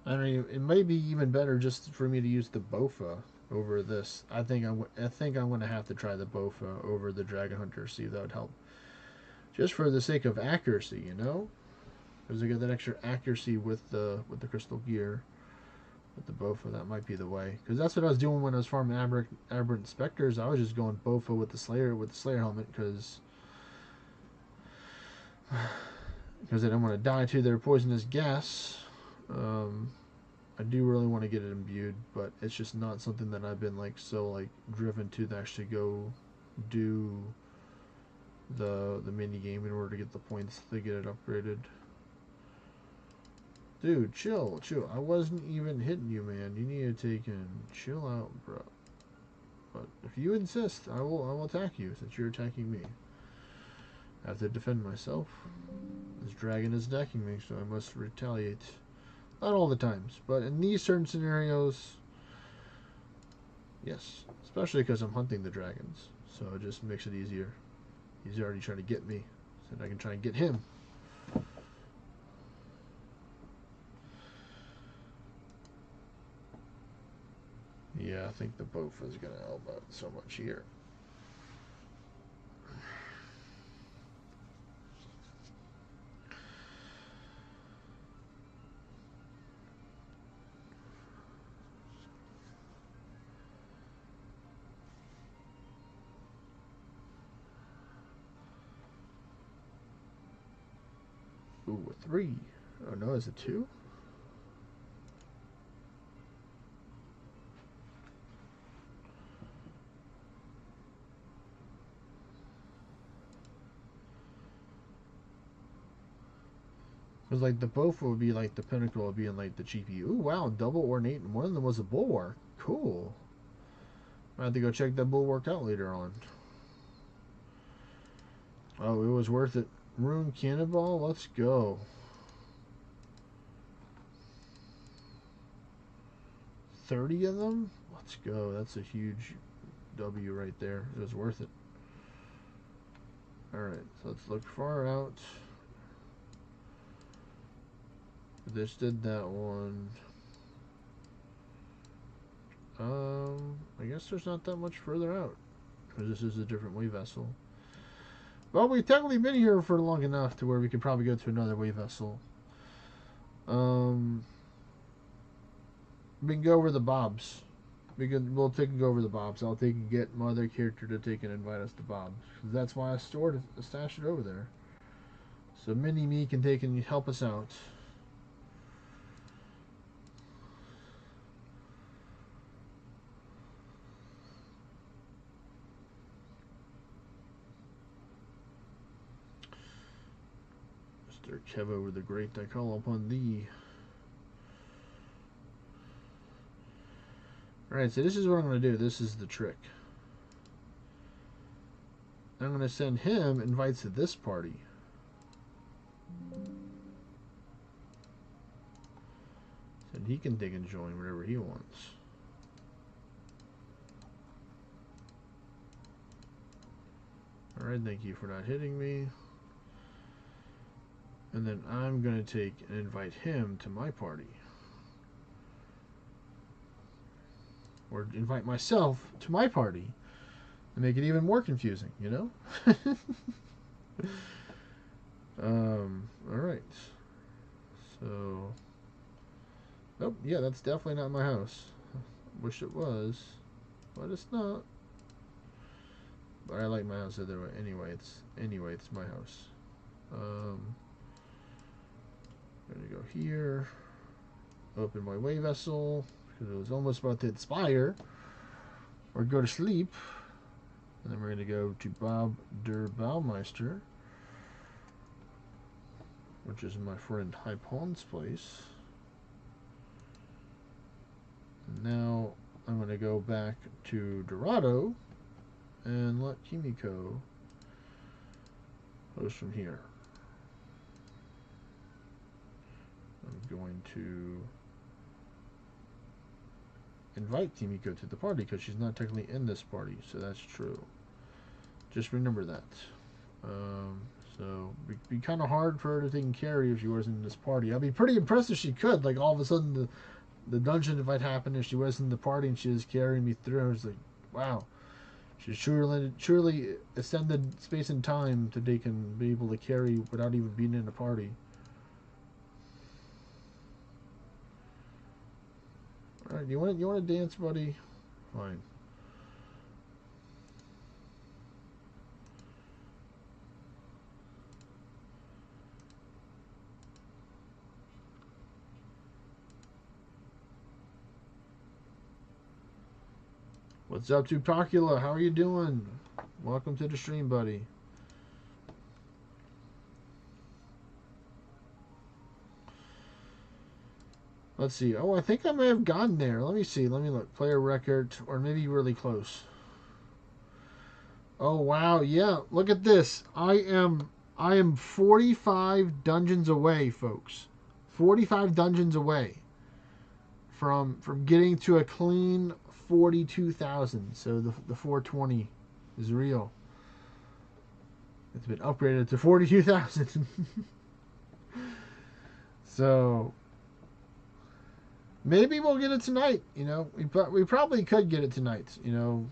I mean, it may be even better just for me to use the Bofa over this. I think I'm going to have to try the Bofa over the Dragon Hunter. See if that would help. Just for the sake of accuracy, you know, because I get that extra accuracy with the crystal gear. With the Bofa, that might be the way. Because that's what I was doing when I was farming aberrant specters. I was just going Bofa with the Slayer helmet because I don't want to die to their poisonous gas. I do really want to get it imbued, but it's just not something that I've been so driven to actually go do the mini game in order to get the points to get it upgraded. Dude, chill. I wasn't even hitting you, man. You need to chill out, bro. But if you insist, I will attack you since you're attacking me. I have to defend myself. This dragon is attacking me, so I must retaliate. Not all the times, but in these certain scenarios, yes. Especially because I'm hunting the dragons, so it just makes it easier. He's already trying to get me, so I can try and get him. Yeah, I think the Bofa is going to help out so much here. Ooh, a 3. Oh no, is it 2? Because the Bofa would be the pinnacle of being the cheapy. Ooh, wow, double ornate, and one of them was a bulwark. Cool. I have to go check that bulwark out later on. Oh, it was worth it. Rune Cannonball, let's go. 30 of them? Let's go. That's a huge W right there. It was worth it. Alright, so let's look far out. This did that one. I guess there's not that much further out. Because this is a different wave vessel. Well, we've technically been here for long enough to where we could probably go to another wave vessel. We can go over the Bobs. We'll take and go over the Bobs. I'll take and get my other character to take and invite us to Bobs. That's why I stashed it over there. So Mini-Me can take and help us out. Mr. Kev over the Great, I call upon thee. Alright, so this is what I'm going to do. This is the trick. I'm going to send him invites to this party. And he can dig and join whatever he wants. Alright, thank you for not hitting me. And then I'm going to take and invite him to my party. Or invite myself to my party. And make it even more confusing, you know? Alright. So... Oh, yeah, that's definitely not my house. Wish it was. But it's not. But I like my house either way. Anyway, it's my house. I'm gonna go here. Open my way vessel. Because it was almost about to expire. Or go to sleep. And then we're gonna go to Bob der Baumeister. Which is my friend Hypon's place. Now I'm going to go back to Dorado and let Kimiko host from here. I'm going to invite Kimiko to the party because she's not technically in this party, so that's true. Just remember that. So it'd be kind of hard for her to take carry if she wasn't in this party. I'd be pretty impressed if she could. Like all of a sudden the dungeon fight happened if she was in the party and she was carrying me through. I was like, wow. She's surely ascended space and time to take and be able to carry without even being in a party. Alright, you want to dance, buddy? Fine. What's up, Tupacula? How are you doing? Welcome to the stream, buddy. Let's see. Oh, I think I may have gotten there. Let me see. Let me look. Player record, or maybe really close. Oh wow, yeah. Look at this. I am 45 dungeons away, folks. 45 dungeons away from getting to a clean 42,000. So the 420 is real. It's been upgraded to 42,000. So maybe we'll get it tonight. You know, we probably could get it tonight. You know,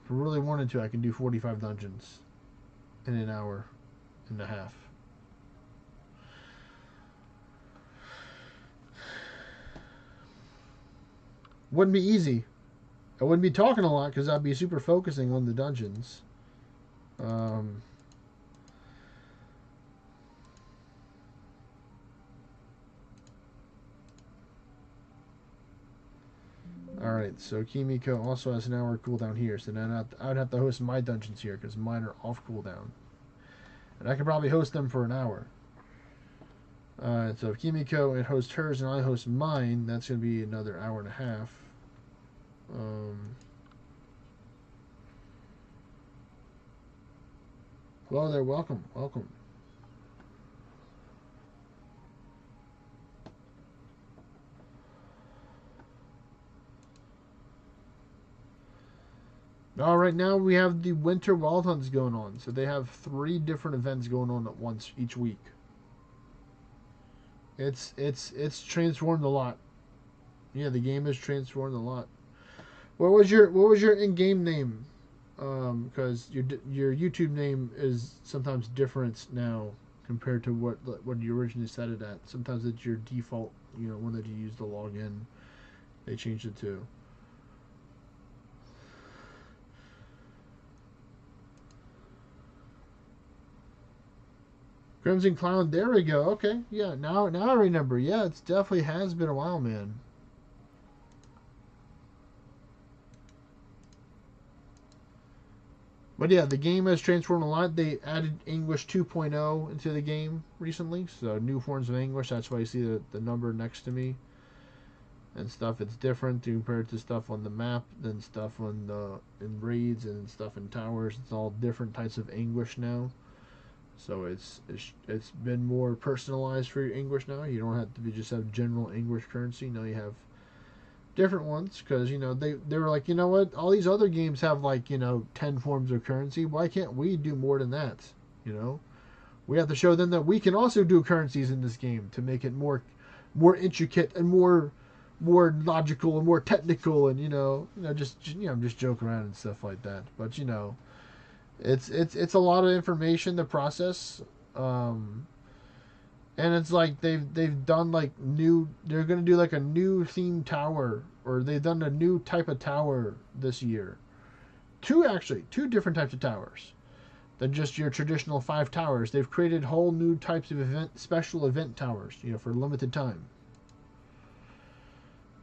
if I really wanted to, I can do 45 dungeons in an hour and a half. Wouldn't be easy. I wouldn't be talking a lot because I'd be super focusing on the dungeons. Alright, so Kimiko also has an hour cooldown here, so then I would have to host my dungeons here because mine are off cooldown. And I could probably host them for an hour. So if Kimiko hosts hers and I host mine, that's going to be another hour and a half. Hello there, welcome. Right now we have the winter wild hunts going on. So they have 3 different events going on at once each week. It's transformed a lot. Yeah, the game has transformed a lot. What was your in-game name? Because your YouTube name is sometimes different now compared to what you originally set it at. Sometimes it's your default, one that you use to log in. They changed it to. Crimson Clown, there we go. Okay, yeah, now I remember. Yeah, it definitely has been a while, man. But yeah, the game has transformed a lot. They added English 2.0 into the game recently, so new forms of English. That's why you see the number next to me and stuff. It's different compared to stuff on the map than stuff in raids and stuff in towers. It's all different types of English now. So it's been more personalized for your English now. You don't have to just have general English currency. Now you have different ones because they were like, you know what, all these other games have 10 forms of currency. Why can't we do more than that? We have to show them that we can also do currencies in this game to make it more intricate and more logical and more technical and just joke around and stuff like that. But it's a lot of information to process, and it's like they've done they're gonna do a new themed tower, or they've done a new type of tower this year. Two different types of towers than just your traditional 5 towers. They've created whole new types of special event towers, for limited time.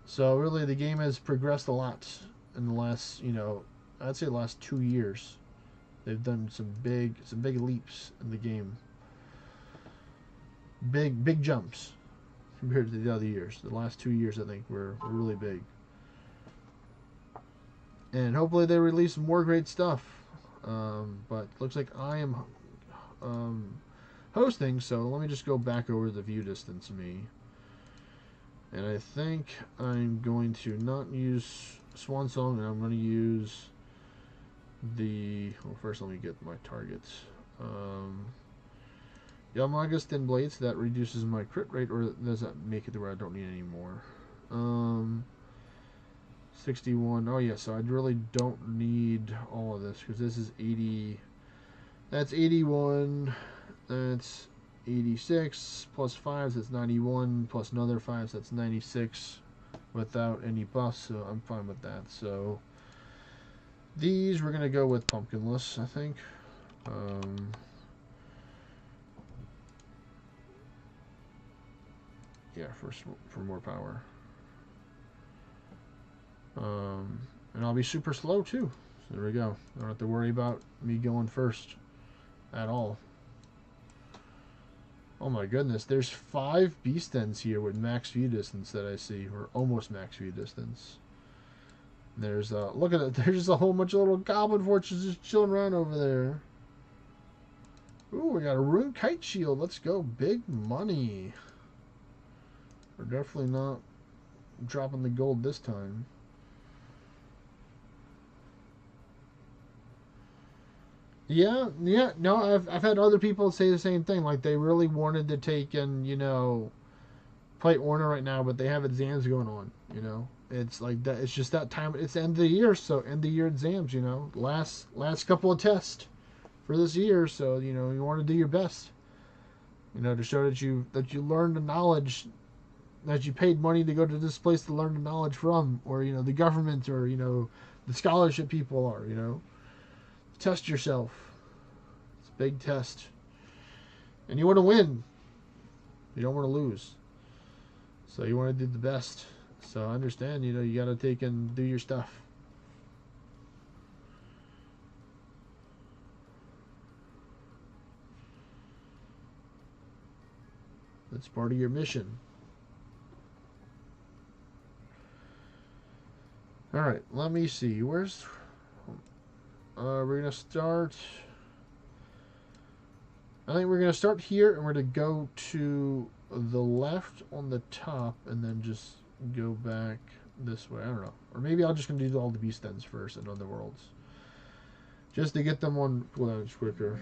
So really, the game has progressed a lot in the last, I'd say the last 2 years. They've done some big leaps in the game. Big jumps. compared to the other years. The last 2 years, I think, were really big. And hopefully they release more great stuff. But looks like I am hosting, so let me just go back over the view distance me. And I think I'm going to not use Swan Song, and I'm going to use the... Well, first let me get my targets. Yamaga Thin Blades, that reduces my crit rate, or does that make it to where I don't need any more? 61. Oh yeah, so I really don't need all of this, because this is 80. That's 81. That's 86 plus 5, that's 91, plus another 5, so that's 96 without any buffs, so I'm fine with that. So these we're going to go with pumpkinless, I think. Yeah, for more power. And I'll be super slow too. So there we go. Don't have to worry about me going first at all. Oh my goodness, there's 5 beast ends here with max view distance that I see, or almost max view distance. There's look at it, there's just a whole bunch of little goblin fortresses just chilling around over there. Ooh, we got a rune kite shield. Let's go, big money. We're definitely not dropping the gold this time. Yeah, no, I've had other people say the same thing. Like, they really wanted to take and, you know, play ORNA right now, but they have exams going on, you know. It's like that. It's just that time. It's the end of the year, so end of the year exams, you know. Last couple of tests for this year, so, you know, you want to do your best, you know, to show that you learned the knowledge, that you paid money to go to this place to learn the knowledge from, or, you know, the government, or, you know, the scholarship people are, you know. Test yourself. It's a big test. And you want to win. You don't want to lose. So you want to do the best. So I understand, you know, you got to take and do your stuff. That's part of your mission. Alright, let me see. Where's... we're going to start... I think we're going to start here, and we're going to go to the left on the top, and then just go back this way. I don't know. Or maybe I'm just going to do all the beast ends first and other worlds. Just to get them on cooldowns quicker.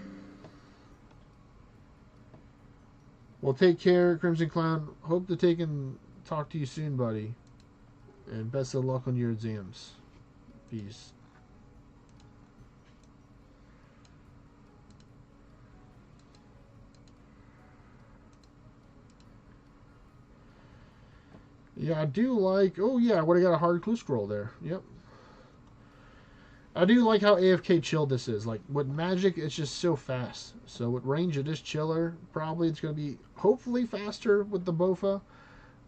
Well, take care, Crimson Clown. Hope to take and talk to you soon, buddy. And best of luck on your exams. Peace. Yeah, I do like... Oh, yeah, I would have got a hard clue scroll there. Yep. I do like how AFK chill this is. Like, with magic, it's just so fast. So with range, it is chiller. Probably it's going to be, hopefully, faster with the Bofa.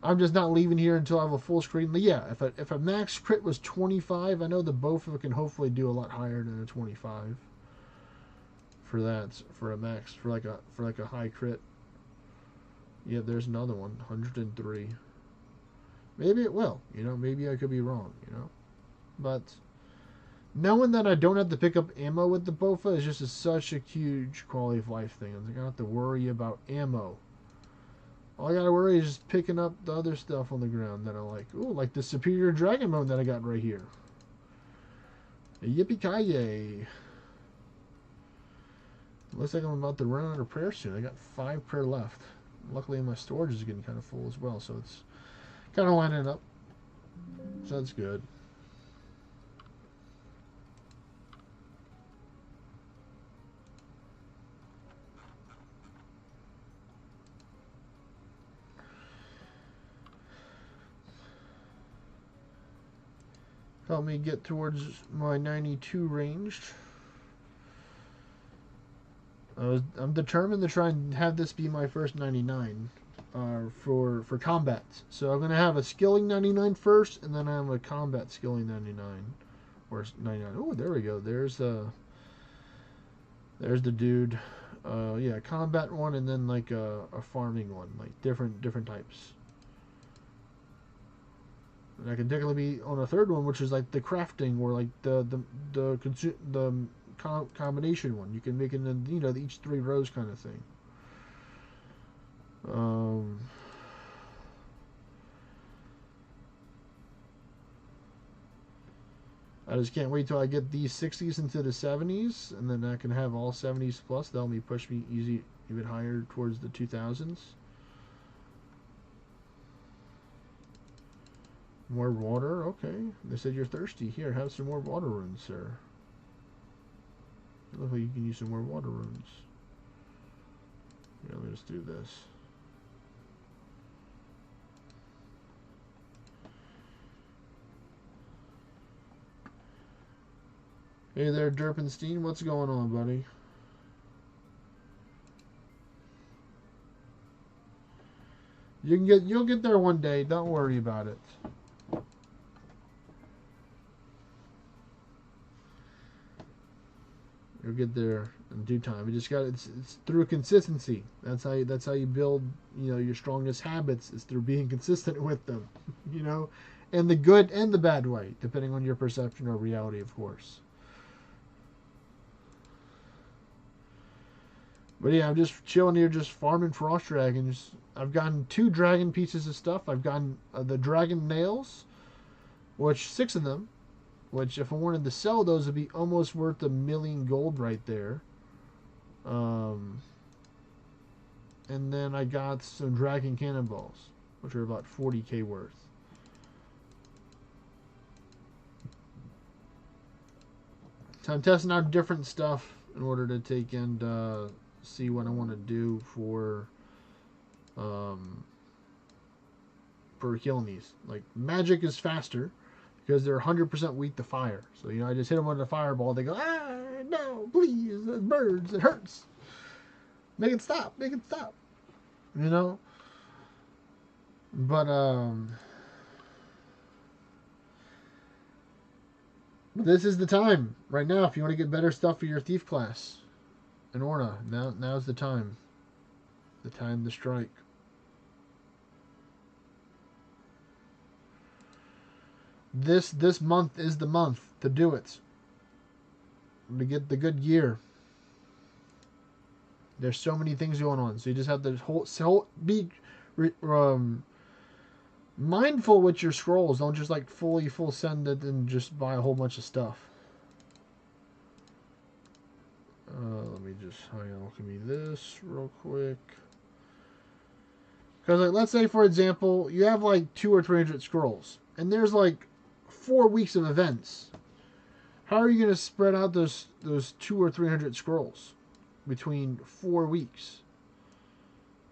I'm just not leaving here until I have a full screen. But yeah, if a max crit was 25, I know the Bofa can hopefully do a lot higher than a 25. For that, for a max, for like a high crit. Yeah, there's another one, 103. Maybe it will, you know, maybe I could be wrong, you know. But knowing that I don't have to pick up ammo with the Bofa is just such a huge quality of life thing. I don't have to worry about ammo. All I gotta worry is just picking up the other stuff on the ground that I like. Ooh, like the Superior Dragon Bone that I got right here. Yippee-ki-yay. Looks like I'm about to run out of prayer soon. I got 5 prayer left. Luckily my storage is getting kind of full as well, so it's kind of lining up. So that's good. Help me get towards my 92 range. I'm determined to try and have this be my first 99 for combat. So I'm going to have a skilling 99 first, and then I have a combat skilling 99. Or 99. Oh, there we go. There's the dude. Yeah, combat one, and then like a farming one. Like different types. And I can technically be on a third one, which is like the crafting or like the combination one. You can make it in, you know, each 3 rows kind of thing. I just can't wait till I get these 60s into the 70s, and then I can have all 70s plus. That'll push me easy even higher towards the 2000s. More water, okay. They said you're thirsty. Here, have some more water runes, sir. It looks like you can use some more water runes. Yeah, let me just do this. Hey there, Derpenstein. What's going on, buddy? You'll get there one day. Don't worry about it. You'll get there in due time. You just got it's through consistency. That's how you build, you know, your strongest habits, is through being consistent with them. You know, in the good and the bad way, depending on your perception or reality, of course. But yeah, I'm just chilling here, just farming frost dragons. I've gotten 2 dragon pieces of stuff. I've gotten the dragon nails, which 6 of them. Which, if I wanted to sell those, would be almost worth $1,000,000 gold right there. And then I got some dragon cannonballs, which are about 40k worth. So I'm testing out different stuff in order to take and see what I want to do for healing these. Like, magic is faster, because they're 100% weak to fire. So, you know, I just hit them with a fireball. They go, ah, no, please, birds, it hurts. Make it stop, make it stop. You know? But, this is the time, right now, if you want to get better stuff for your thief class in ORNA. Now's the time. The time to strike. This month is the month to do it. To get the good gear. There's so many things going on, so you just have to be mindful with your scrolls. Don't just like full send it and just buy a whole bunch of stuff. Let me just hang on. Give me this real quick. Because, like, let's say, for example, you have like 200 or 300 scrolls, and there's like 4 weeks of events. How are you going to spread out those 200 or 300 scrolls between 4 weeks?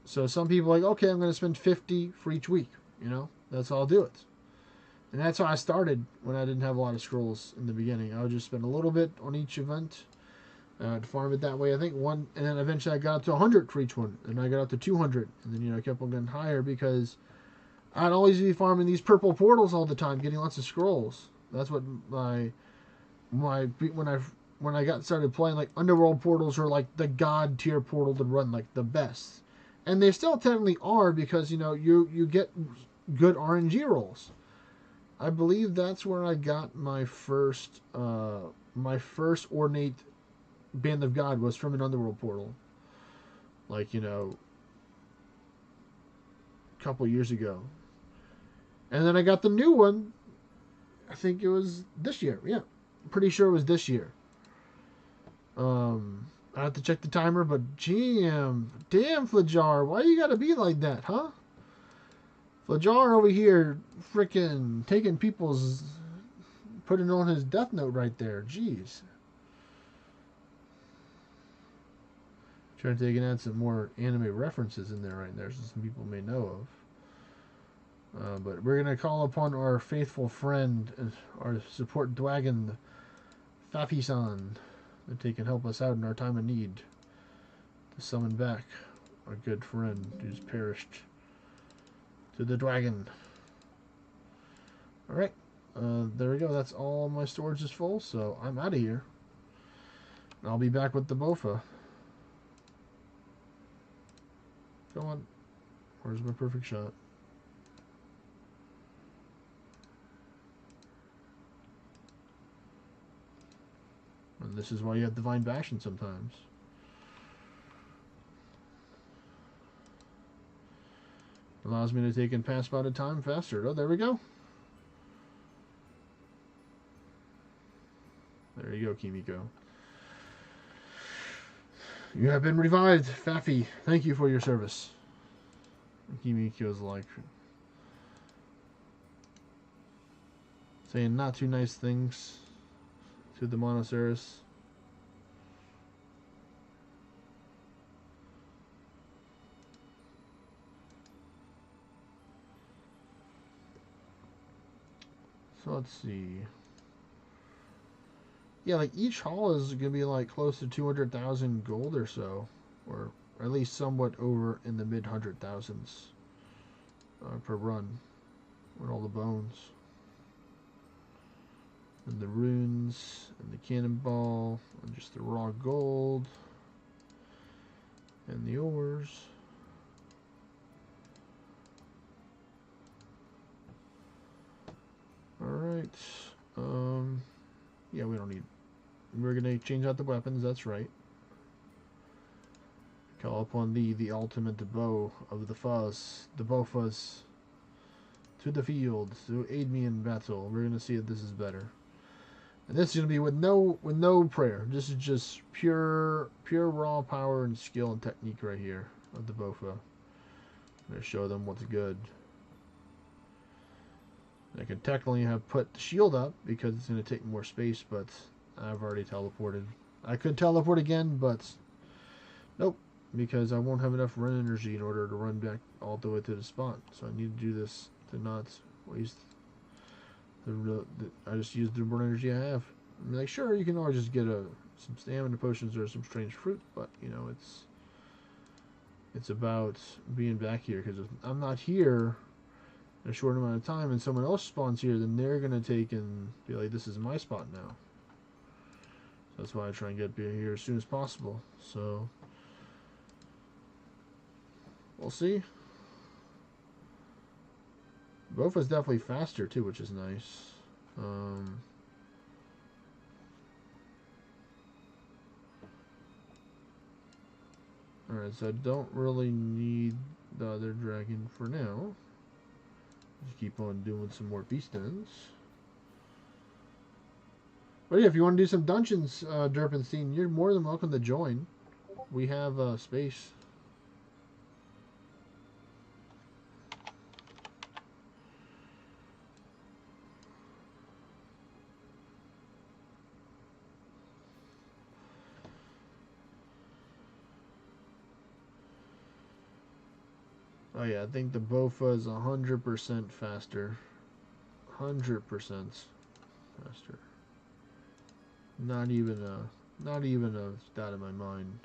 So some people are like, okay, I'm going to spend 50 for each week. You know, that's how I'll do it. And that's how I started when I didn't have a lot of scrolls in the beginning. I would just spend a little bit on each event. To farm it that way, I think one, and then eventually I got up to 100 for each one, and I got up to 200, and then, you know, I kept on getting higher because I'd always be farming these purple portals all the time, getting lots of scrolls. That's what when I got started playing, like, underworld portals are like the god tier portal to run, like, the best, and they still technically are, because, you know, you get good RNG rolls. I believe that's where I got my first ornate Band of God was from an underworld portal, like, you know, a couple years ago. And then I got the new one, I think it was this year. Yeah, I'm pretty sure it was this year. I have to check the timer, but damn Flajar, why you gotta be like that, huh? Flajar over here freaking taking people's, putting on his death note right there. Jeez. Trying to take and add some more anime references in there right there, so some people may know of. But we're going to call upon our faithful friend, our support dwagon, Fafi-san, that they can help us out in our time of need to summon back our good friend who's perished to the dragon. Alright, there we go. That's all my storage is full, so I'm out of here. I'll be back with the Bofa. Come on. Where's my perfect shot? And this is why you have divine bashing sometimes. Allows me to take and pass by the time faster. Oh, there we go. There you go, Kimiko. You have been revived, Faffy. Thank you for your service. Kimiko's like saying not too nice things to the Monoceros. So let's see. Yeah, like each haul is gonna be like close to 200,000 gold or so, or at least somewhat over in the mid 100,000s per run, with all the bones, and the runes, and the cannonball, and just the raw gold, and the ores. Alright, yeah, we don't need, we're gonna change out the weapons, that's right. Call upon thee, the ultimate bow of the fuzz, the bow fuzz, to the field, to aid me in battle. We're gonna see if this is better. And this is gonna be with no prayer. This is just pure raw power and skill and technique right here of the Bofa. I'm gonna show them what's good. I could technically have put the shield up because it's going to take more space, but I've already teleported. I could teleport again, but nope, because I won't have enough run energy in order to run back all the way to the spot. So I need to do this to not waste I just use the run energy I have. I'm like, sure, you can always just get some stamina potions or some strange fruit, but you know, it's about being back here, because if I'm not here in a short amount of time and someone else spawns here, then they're going to take and be like, this is my spot now. So that's why I try and get here as soon as possible. So we'll see. Bofa's definitely faster too, which is nice. Alright, so I don't really need the other dragon for now. Just keep on doing some more beast ends. But yeah, if you want to do some dungeons, Derpenstein, you're more than welcome to join. We have space. Oh yeah, I think the Bofa is 100% faster. 100% faster. Not even a doubt in my mind.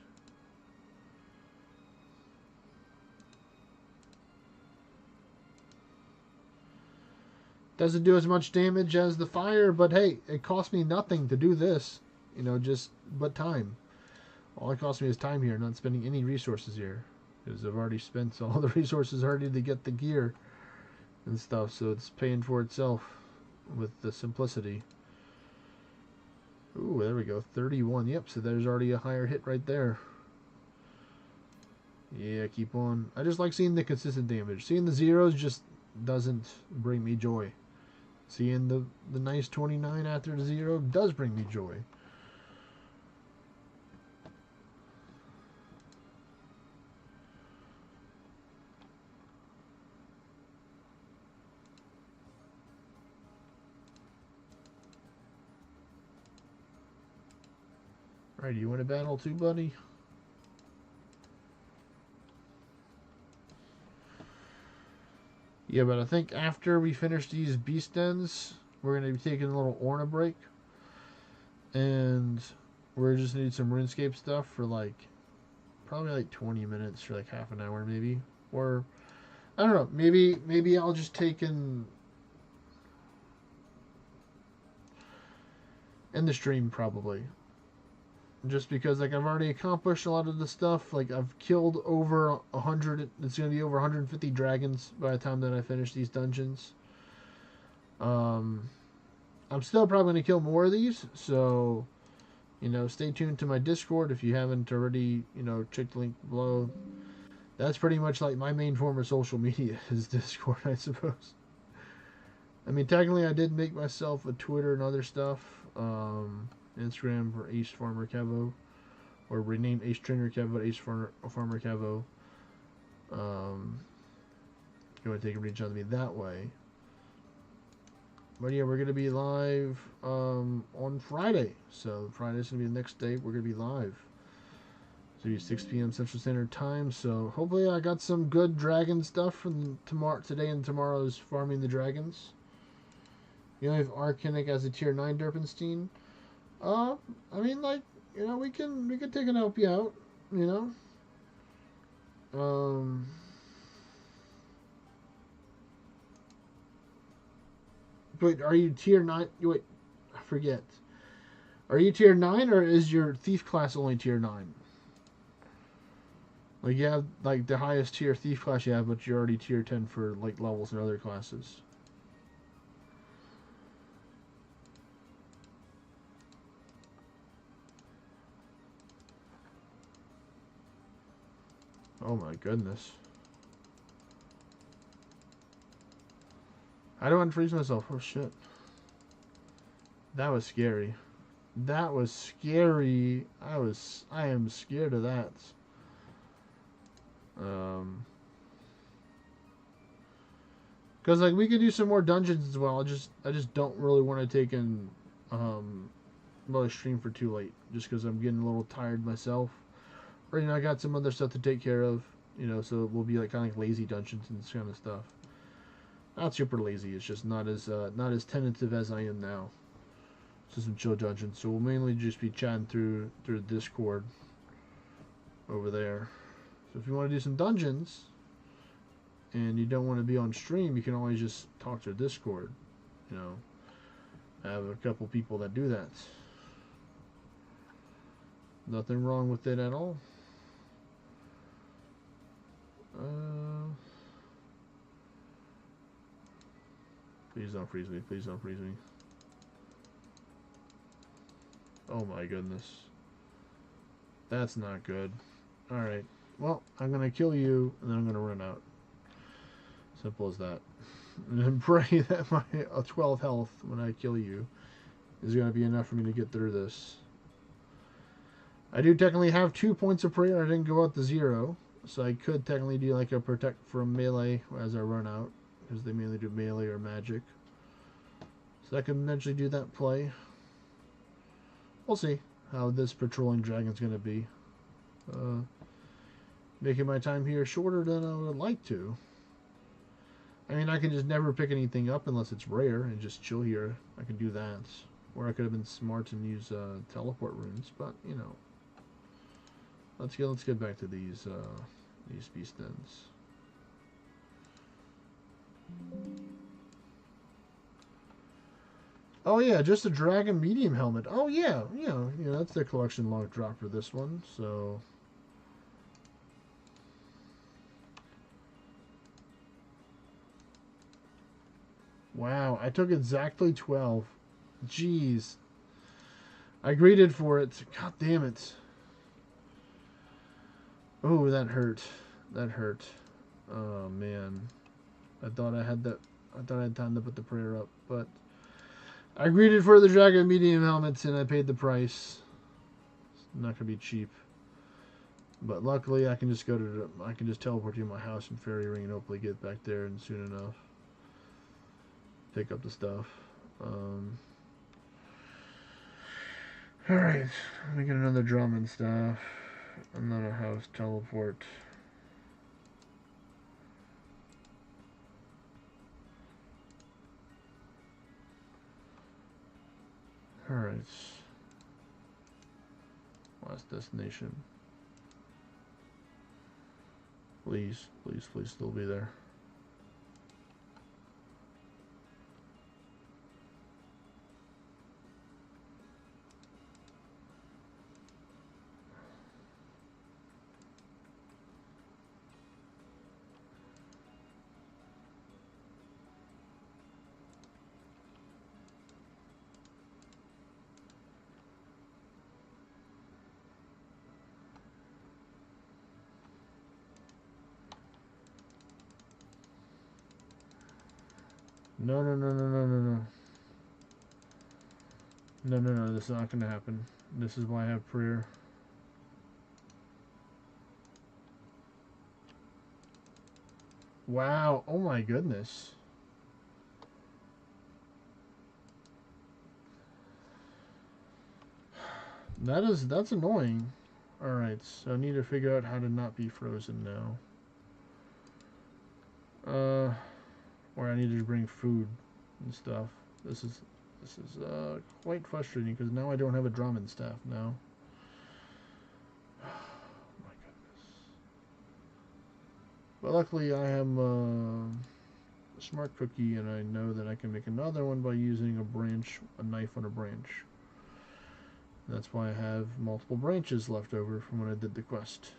Doesn't do as much damage as the fire, but hey, it cost me nothing to do this. You know, but time. All it cost me is time here, not spending any resources here. Because I've already spent all the resources already to get the gear and stuff, so it's paying for itself with the simplicity. Ooh, there we go, 31. Yep, so there's already a higher hit right there. Yeah, keep on. I just like seeing the consistent damage. Seeing the zeros just doesn't bring me joy. Seeing the nice 29 after the 0 does bring me joy. Alright, do you want to battle too, buddy? Yeah, but I think after we finish these beast dens, we're going to be taking a little ORNA break. And we're just need some RuneScape stuff for like, probably like 20 minutes, for like half an hour maybe. Or, I don't know, maybe I'll just take and end the stream probably. Just because like I've already accomplished a lot of the stuff. Like I've killed over 100. It's gonna be over 150 dragons by the time that I finish these dungeons. I'm still probably gonna kill more of these. So You know, stay tuned to my Discord if you haven't already, you know, checked the link below. That's pretty much like my main form of social media is Discord, I suppose. I mean, technically, I did make myself a Twitter and other stuff. Instagram for Ace Farmer Kevo, or renamed Ace Trainer Kevo to Ace Farmer Kevo. You want to take a reach out to me that way. But yeah, we're gonna be live on Friday. So Friday's gonna be the next day. We're gonna be live. It's gonna be 6 p.m. Central Standard Time. So hopefully, I got some good dragon stuff from today and tomorrow's farming the dragons. You know, if Arcanic as a tier 9 Derpenstein. I mean, like, you know, we can take and help you out. You know. Wait, are you tier 9? Wait, I forget. Are you tier 9 or is your thief class only tier 9? Like, you have, like, the highest tier thief class you have, but you're already tier 10 for, like, levels and other classes. Oh my goodness. How do I unfreeze myself? Oh shit. That was scary. That was scary. I am scared of that. Because like we could do some more dungeons as well. I just don't really want to take in really stream for too late. Just because I'm getting a little tired myself. Or you know I got some other stuff to take care of. You know, so it will be like kind of like lazy dungeons and this kind of stuff. Not super lazy. It's just not as tentative as I am now. So some chill dungeons. So we'll mainly just be chatting through Discord over there. So if you want to do some dungeons and you don't want to be on stream, you can always just talk to Discord. You know, I have a couple people that do that. Nothing wrong with it at all. Please don't freeze me. Please don't freeze me. Oh my goodness. That's not good. Alright. Well, I'm going to kill you, and then I'm going to run out. Simple as that. And pray that my 12 health when I kill you is going to be enough for me to get through this. I do technically have 2 points of prayer. I didn't go out to 0. So I could technically do like a protect from melee as I run out. Because they mainly do melee or magic. So I can eventually do that play. We'll see how this patrolling dragon's going to be. Making my time here shorter than I would like to. I mean, I can just never pick anything up unless it's rare and just chill here. I can do that. Or I could have been smart and use teleport runes, but you know. Let's get back to these beast dens. Oh yeah, just a dragon medium helmet. Oh yeah, that's the collection log drop for this one. So wow, I took exactly 12. Jeez. I greeted for it. God damn it. Oh, that hurt. That hurt. Oh man. I thought I had time to put the prayer up, but I greeted for the dragon medium helmets and I paid the price. It's not gonna be cheap. But luckily I can just teleport to my house in Fairy Ring and hopefully get back there and soon enough pick up the stuff. Alright, let me get another drum and stuff. Another house teleport. Alright. Last destination. Please, please, please still be there. No, no, no, no, no, no, no. No, no, no, this is not going to happen. This is why I have prayer. Wow, oh my goodness. That's annoying. Alright, so I need to figure out how to not be frozen now. Or I need to bring food and stuff. This is quite frustrating because now I don't have a Drummond staff now. Oh my goodness. But luckily I am a smart cookie and I know that I can make another one by using a knife on a branch. That's why I have multiple branches left over from when I did the quest.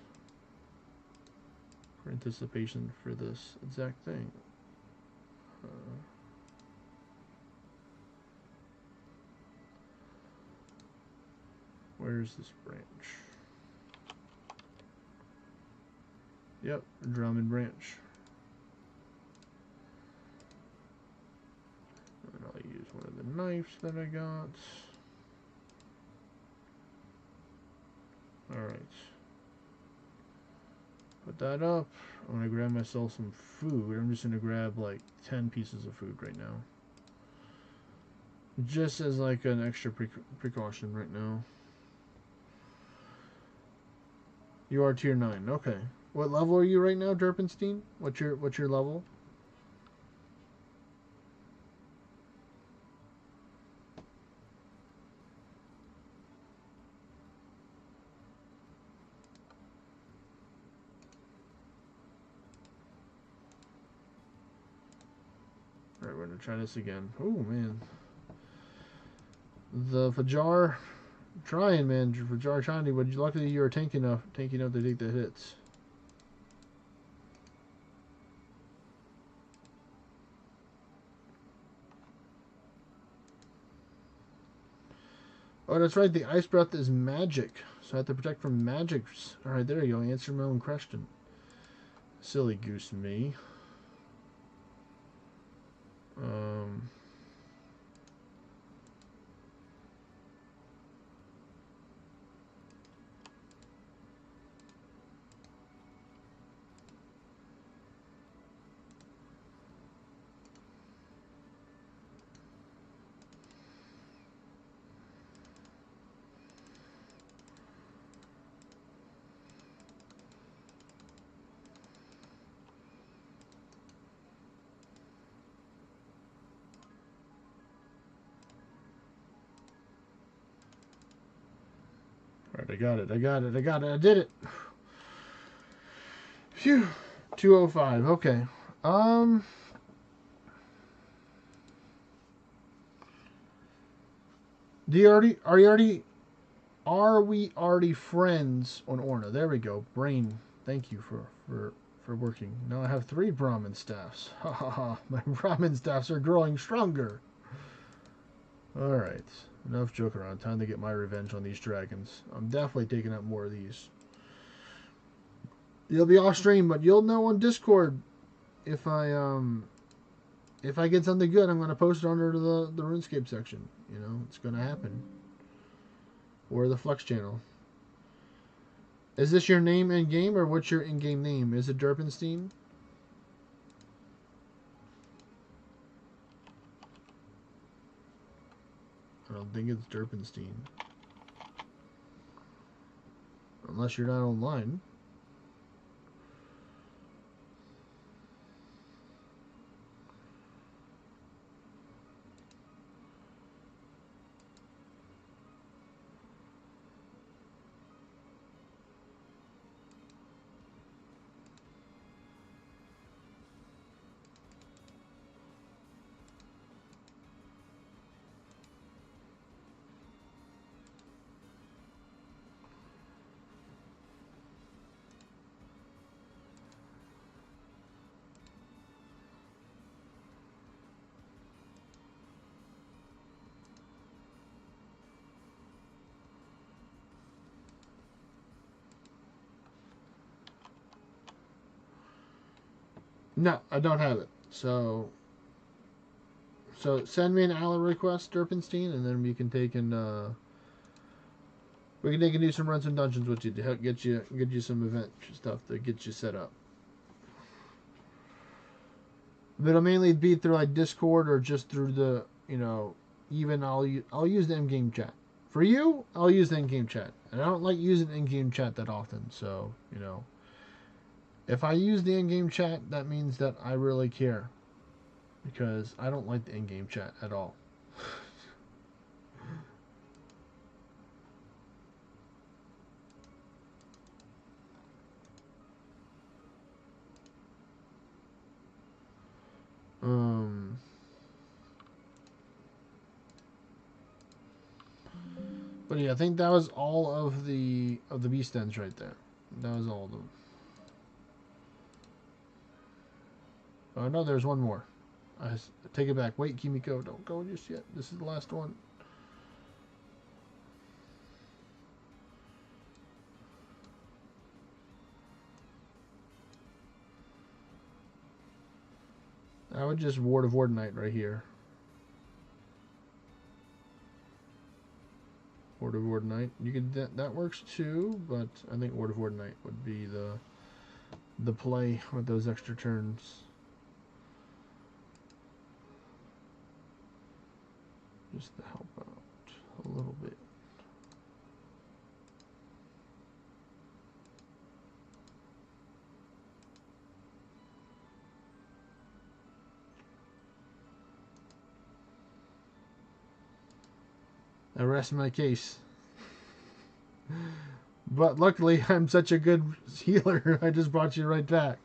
For anticipation for this exact thing. Where's this branch? Yep, Drummond branch. And I'll use one of the knives that I got. Alright. Put that up. I'm going to grab myself some food. I'm just going to grab like 10 pieces of food right now. Just as like an extra precaution right now. You are tier 9. Okay. What level are you right now, Derpenstein? What's your level? Alright, we're gonna try this again. Oh man. The Fajar trying, man. Fajar trying, but luckily you're tanky enough to take the hits. Oh, that's right. The ice breath is magic, so I have to protect from magics. All right, there you go. Answer my own question. Silly goose me. Um. All right, I got it. I did it. Phew. 205. Okay. Um. Are we already friends on Orna? There we go. Brain. Thank you for working. Now I have 3 Brahmin staffs. Ha ha ha. My Brahmin staffs are growing stronger. Alright. Enough joke around. Time to get my revenge on these dragons. I'm definitely taking out more of these. You'll be off stream, but you'll know on Discord if I get something good, I'm gonna post it under the RuneScape section. You know, it's gonna happen. Or the Flex channel. Is this your name in game or what's your in-game name? Is it Derpenstein? I don't think it's Derpenstein. Unless you're not online. No, I don't have it. So So send me an ally request, Derpenstein, and then we can take and do some runs and dungeons with you to help get you some event stuff to get you set up. But it'll mainly be through like Discord or just through the even I'll use the in-game chat. For you, I'll use the in-game chat, and I don't like using in-game chat that often. So if I use the in-game chat, that means that I really care, because I don't like the in-game chat at all. But yeah, I think that was all of the beast ends right there. That was all of them. Oh no, there's one more. I take it back. Wait, Kimiko, don't go just yet. This is the last one. I would just Ward of Ordinite right here. Ward of Ordinite. You could that works too, but I think Ward of Ordinite would be the play with those extra turns. Just to help out a little bit. I rest my case. But luckily, I'm such a good healer, I just brought you right back.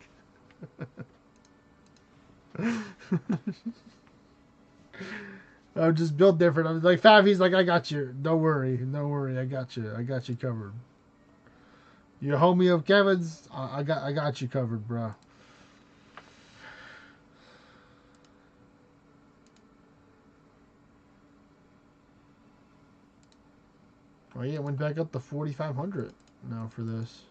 I'm just built different. I'm like, Favy's like, I got you. Don't worry. I got you. I got you covered. You homie of Kevin's, I got you covered, bro. Oh yeah, it went back up to 4,500 now for this.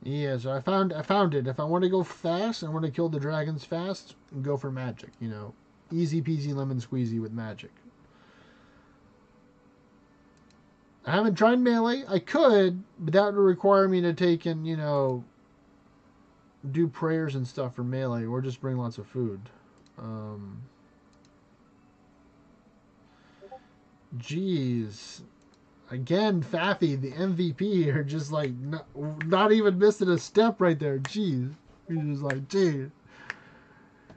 Yeah, so I found it. If I want to go fast, I want to kill the dragons fast, go for magic. Easy peasy lemon squeezy with magic. I haven't tried melee. I could, but that would require me to take and do prayers and stuff for melee, or just bring lots of food. Jeez. Again, Faffy, the MVP here, just like not even missing a step right there. Jeez. He's just like, geez.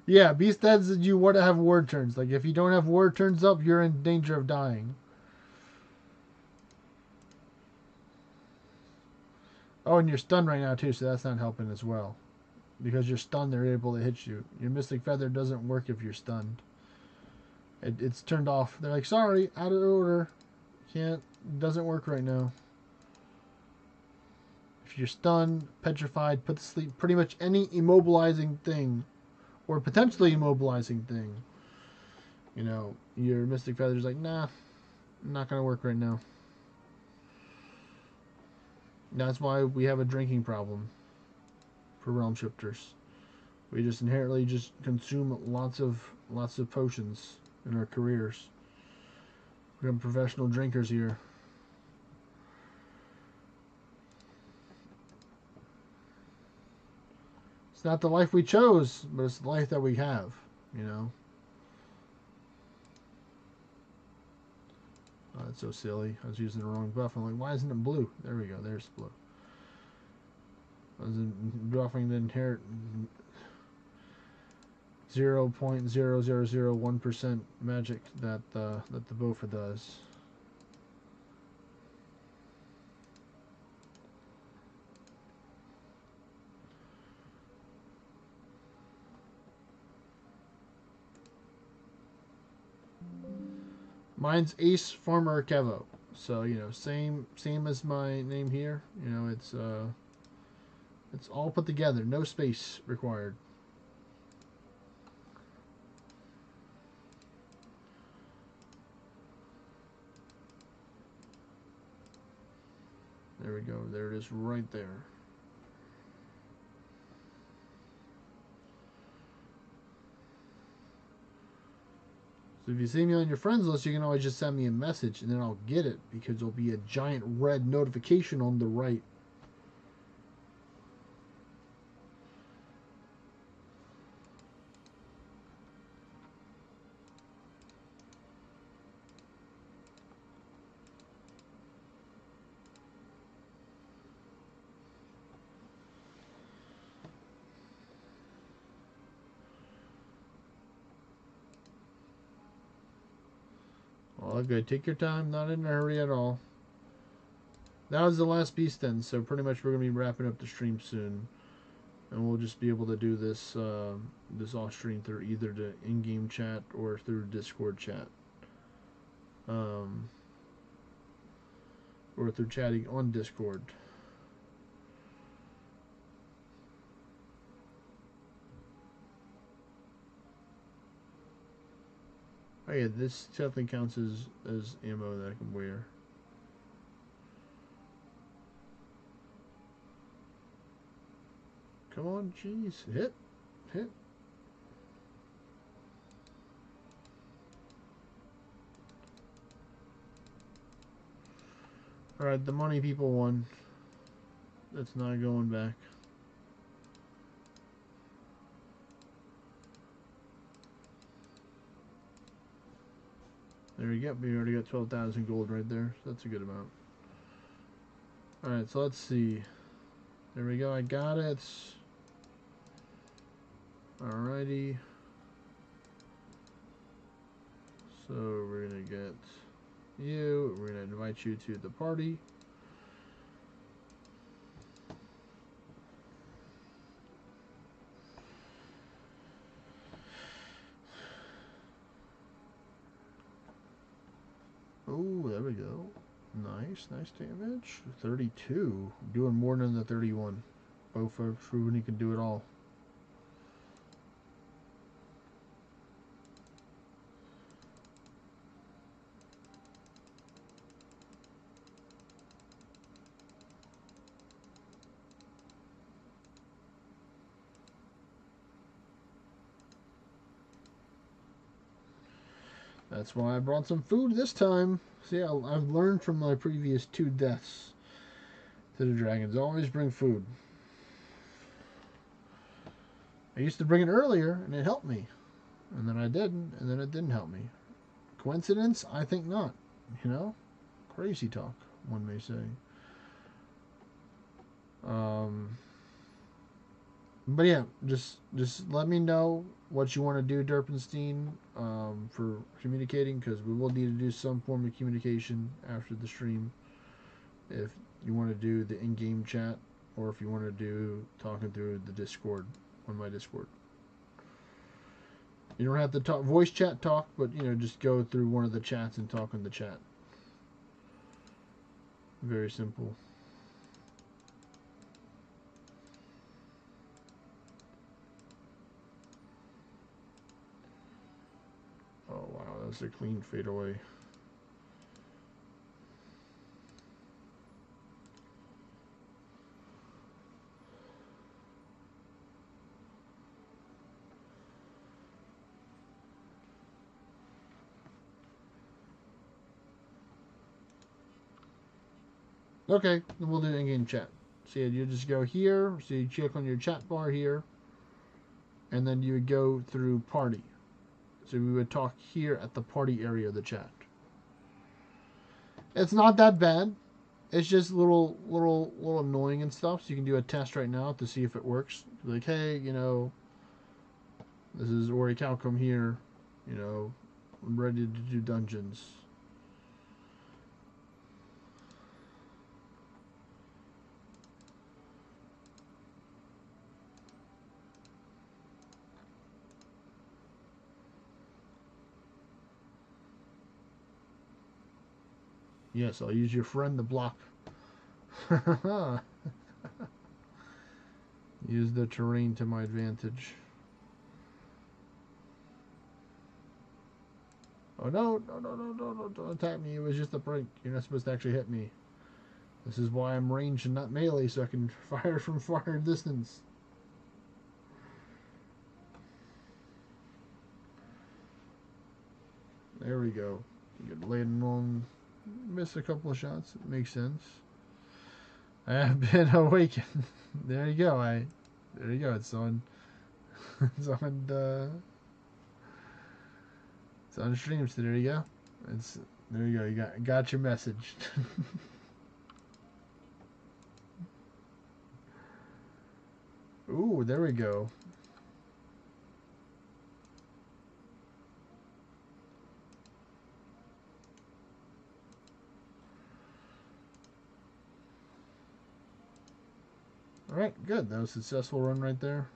Yeah, beast heads, you want to have ward turns. Like, if you don't have ward turns up, you're in danger of dying. Oh, and you're stunned right now, too, so that's not helping as well. Because you're stunned, they're able to hit you. Your Mystic Feather doesn't work if you're stunned. It's turned off. They're like, sorry, out of order. Doesn't work right now. If you're stunned, petrified, put to sleep, pretty much any immobilizing thing, or potentially immobilizing thing, your Mystic Feather's like, nah, not gonna work right now. That's why we have a drinking problem for Realm Shifters. We just inherently just consume lots of potions in our careers. We're professional drinkers here. It's not the life we chose, but it's the life that we have, Oh, that's so silly. I was using the wrong buff. I'm like, why isn't it blue? There we go. There's blue. I was buffing the inherent 0.0001% magic that the Bofa does. Mine's Ace Farmer Kevo. So, same as my name here. It's all put together. No space required. we go. There it is right there. So if you see me on your friends list, you can always just send me a message and then I'll get it because there'll be a giant red notification on the right. All good. Take your time. Not in a hurry at all. That was the last beast then, so pretty much we're going to be wrapping up the stream soon. And we'll just be able to do this this off stream through either the in-game chat or through Discord chat. Or through chatting on Discord. Oh yeah, this definitely counts as ammo that I can wear. Come on, jeez. Hit. Hit. Alright, the money people won. That's not going back. There you go. We already got 12,000 gold right there. So that's a good amount. Alright, so let's see. There we go. I got it. Alrighty. So we're going to get you. We're going to invite you to the party. Oh, there we go. Nice, nice damage. 32. Doing more than the 31. Both have proven he can do it all. That's why I brought some food this time. See, I've learned from my previous 2 deaths to the dragons. Always bring food. I used to bring it earlier, and it helped me. And then I didn't, and then it didn't help me. Coincidence? I think not. You know? Crazy talk, one may say. But yeah, just let me know what you want to do, Derpenstein, for communicating, because we will need to do some form of communication after the stream. If you want to do the in-game chat, or if you want to do talking through the Discord, on my Discord. You don't have to talk voice chat talk, but you know, just go through one of the chats and talk in the chat. Very simple. Oh wow, that's a clean fadeaway. Okay, then we'll do in-game chat. So you just go here, so you click on your chat bar here, and then you would go through party. So we would talk here at the party area of the chat. It's not that bad. It's just little annoying and stuff. So you can do a test right now to see if it works. Like, hey, you know, this is Ori Calcom here. You know, I'm ready to do dungeons. Yes, I'll use your friend to block. Use the terrain to my advantage. Oh no, don't attack me. It was just a prank. You're not supposed to actually hit me. This is why I'm ranged and not melee, so I can fire from far distance. There we go. Get landing on. Miss a couple of shots. It makes sense. I have been awakened. There you go. There you go. It's on. It's on. It's on stream. So there you go. There you go. You got your message. Ooh, there we go. Alright, good. That was a successful run right there.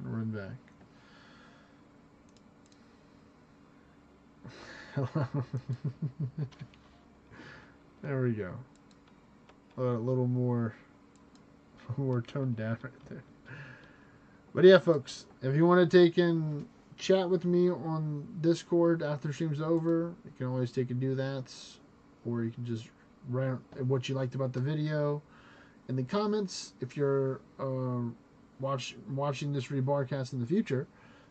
Run back. There we go. A little more toned down right there. But yeah, folks, if you want to take and chat with me on Discord after stream's over, you can always take and do that. Or you can just write what you liked about the video in the comments if you're watching this rebroadcast in the future.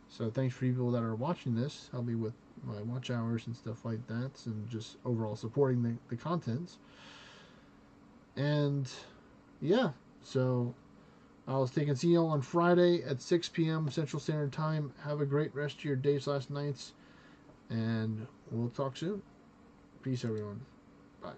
So thanks for people that are watching this. Help me with my watch hours and stuff like that, and just overall supporting the content. And yeah, so I'll take and see y'all on Friday at 6 p.m. Central Standard Time. Have a great rest of your days/nights, and we'll talk soon. Peace, everyone. Bye.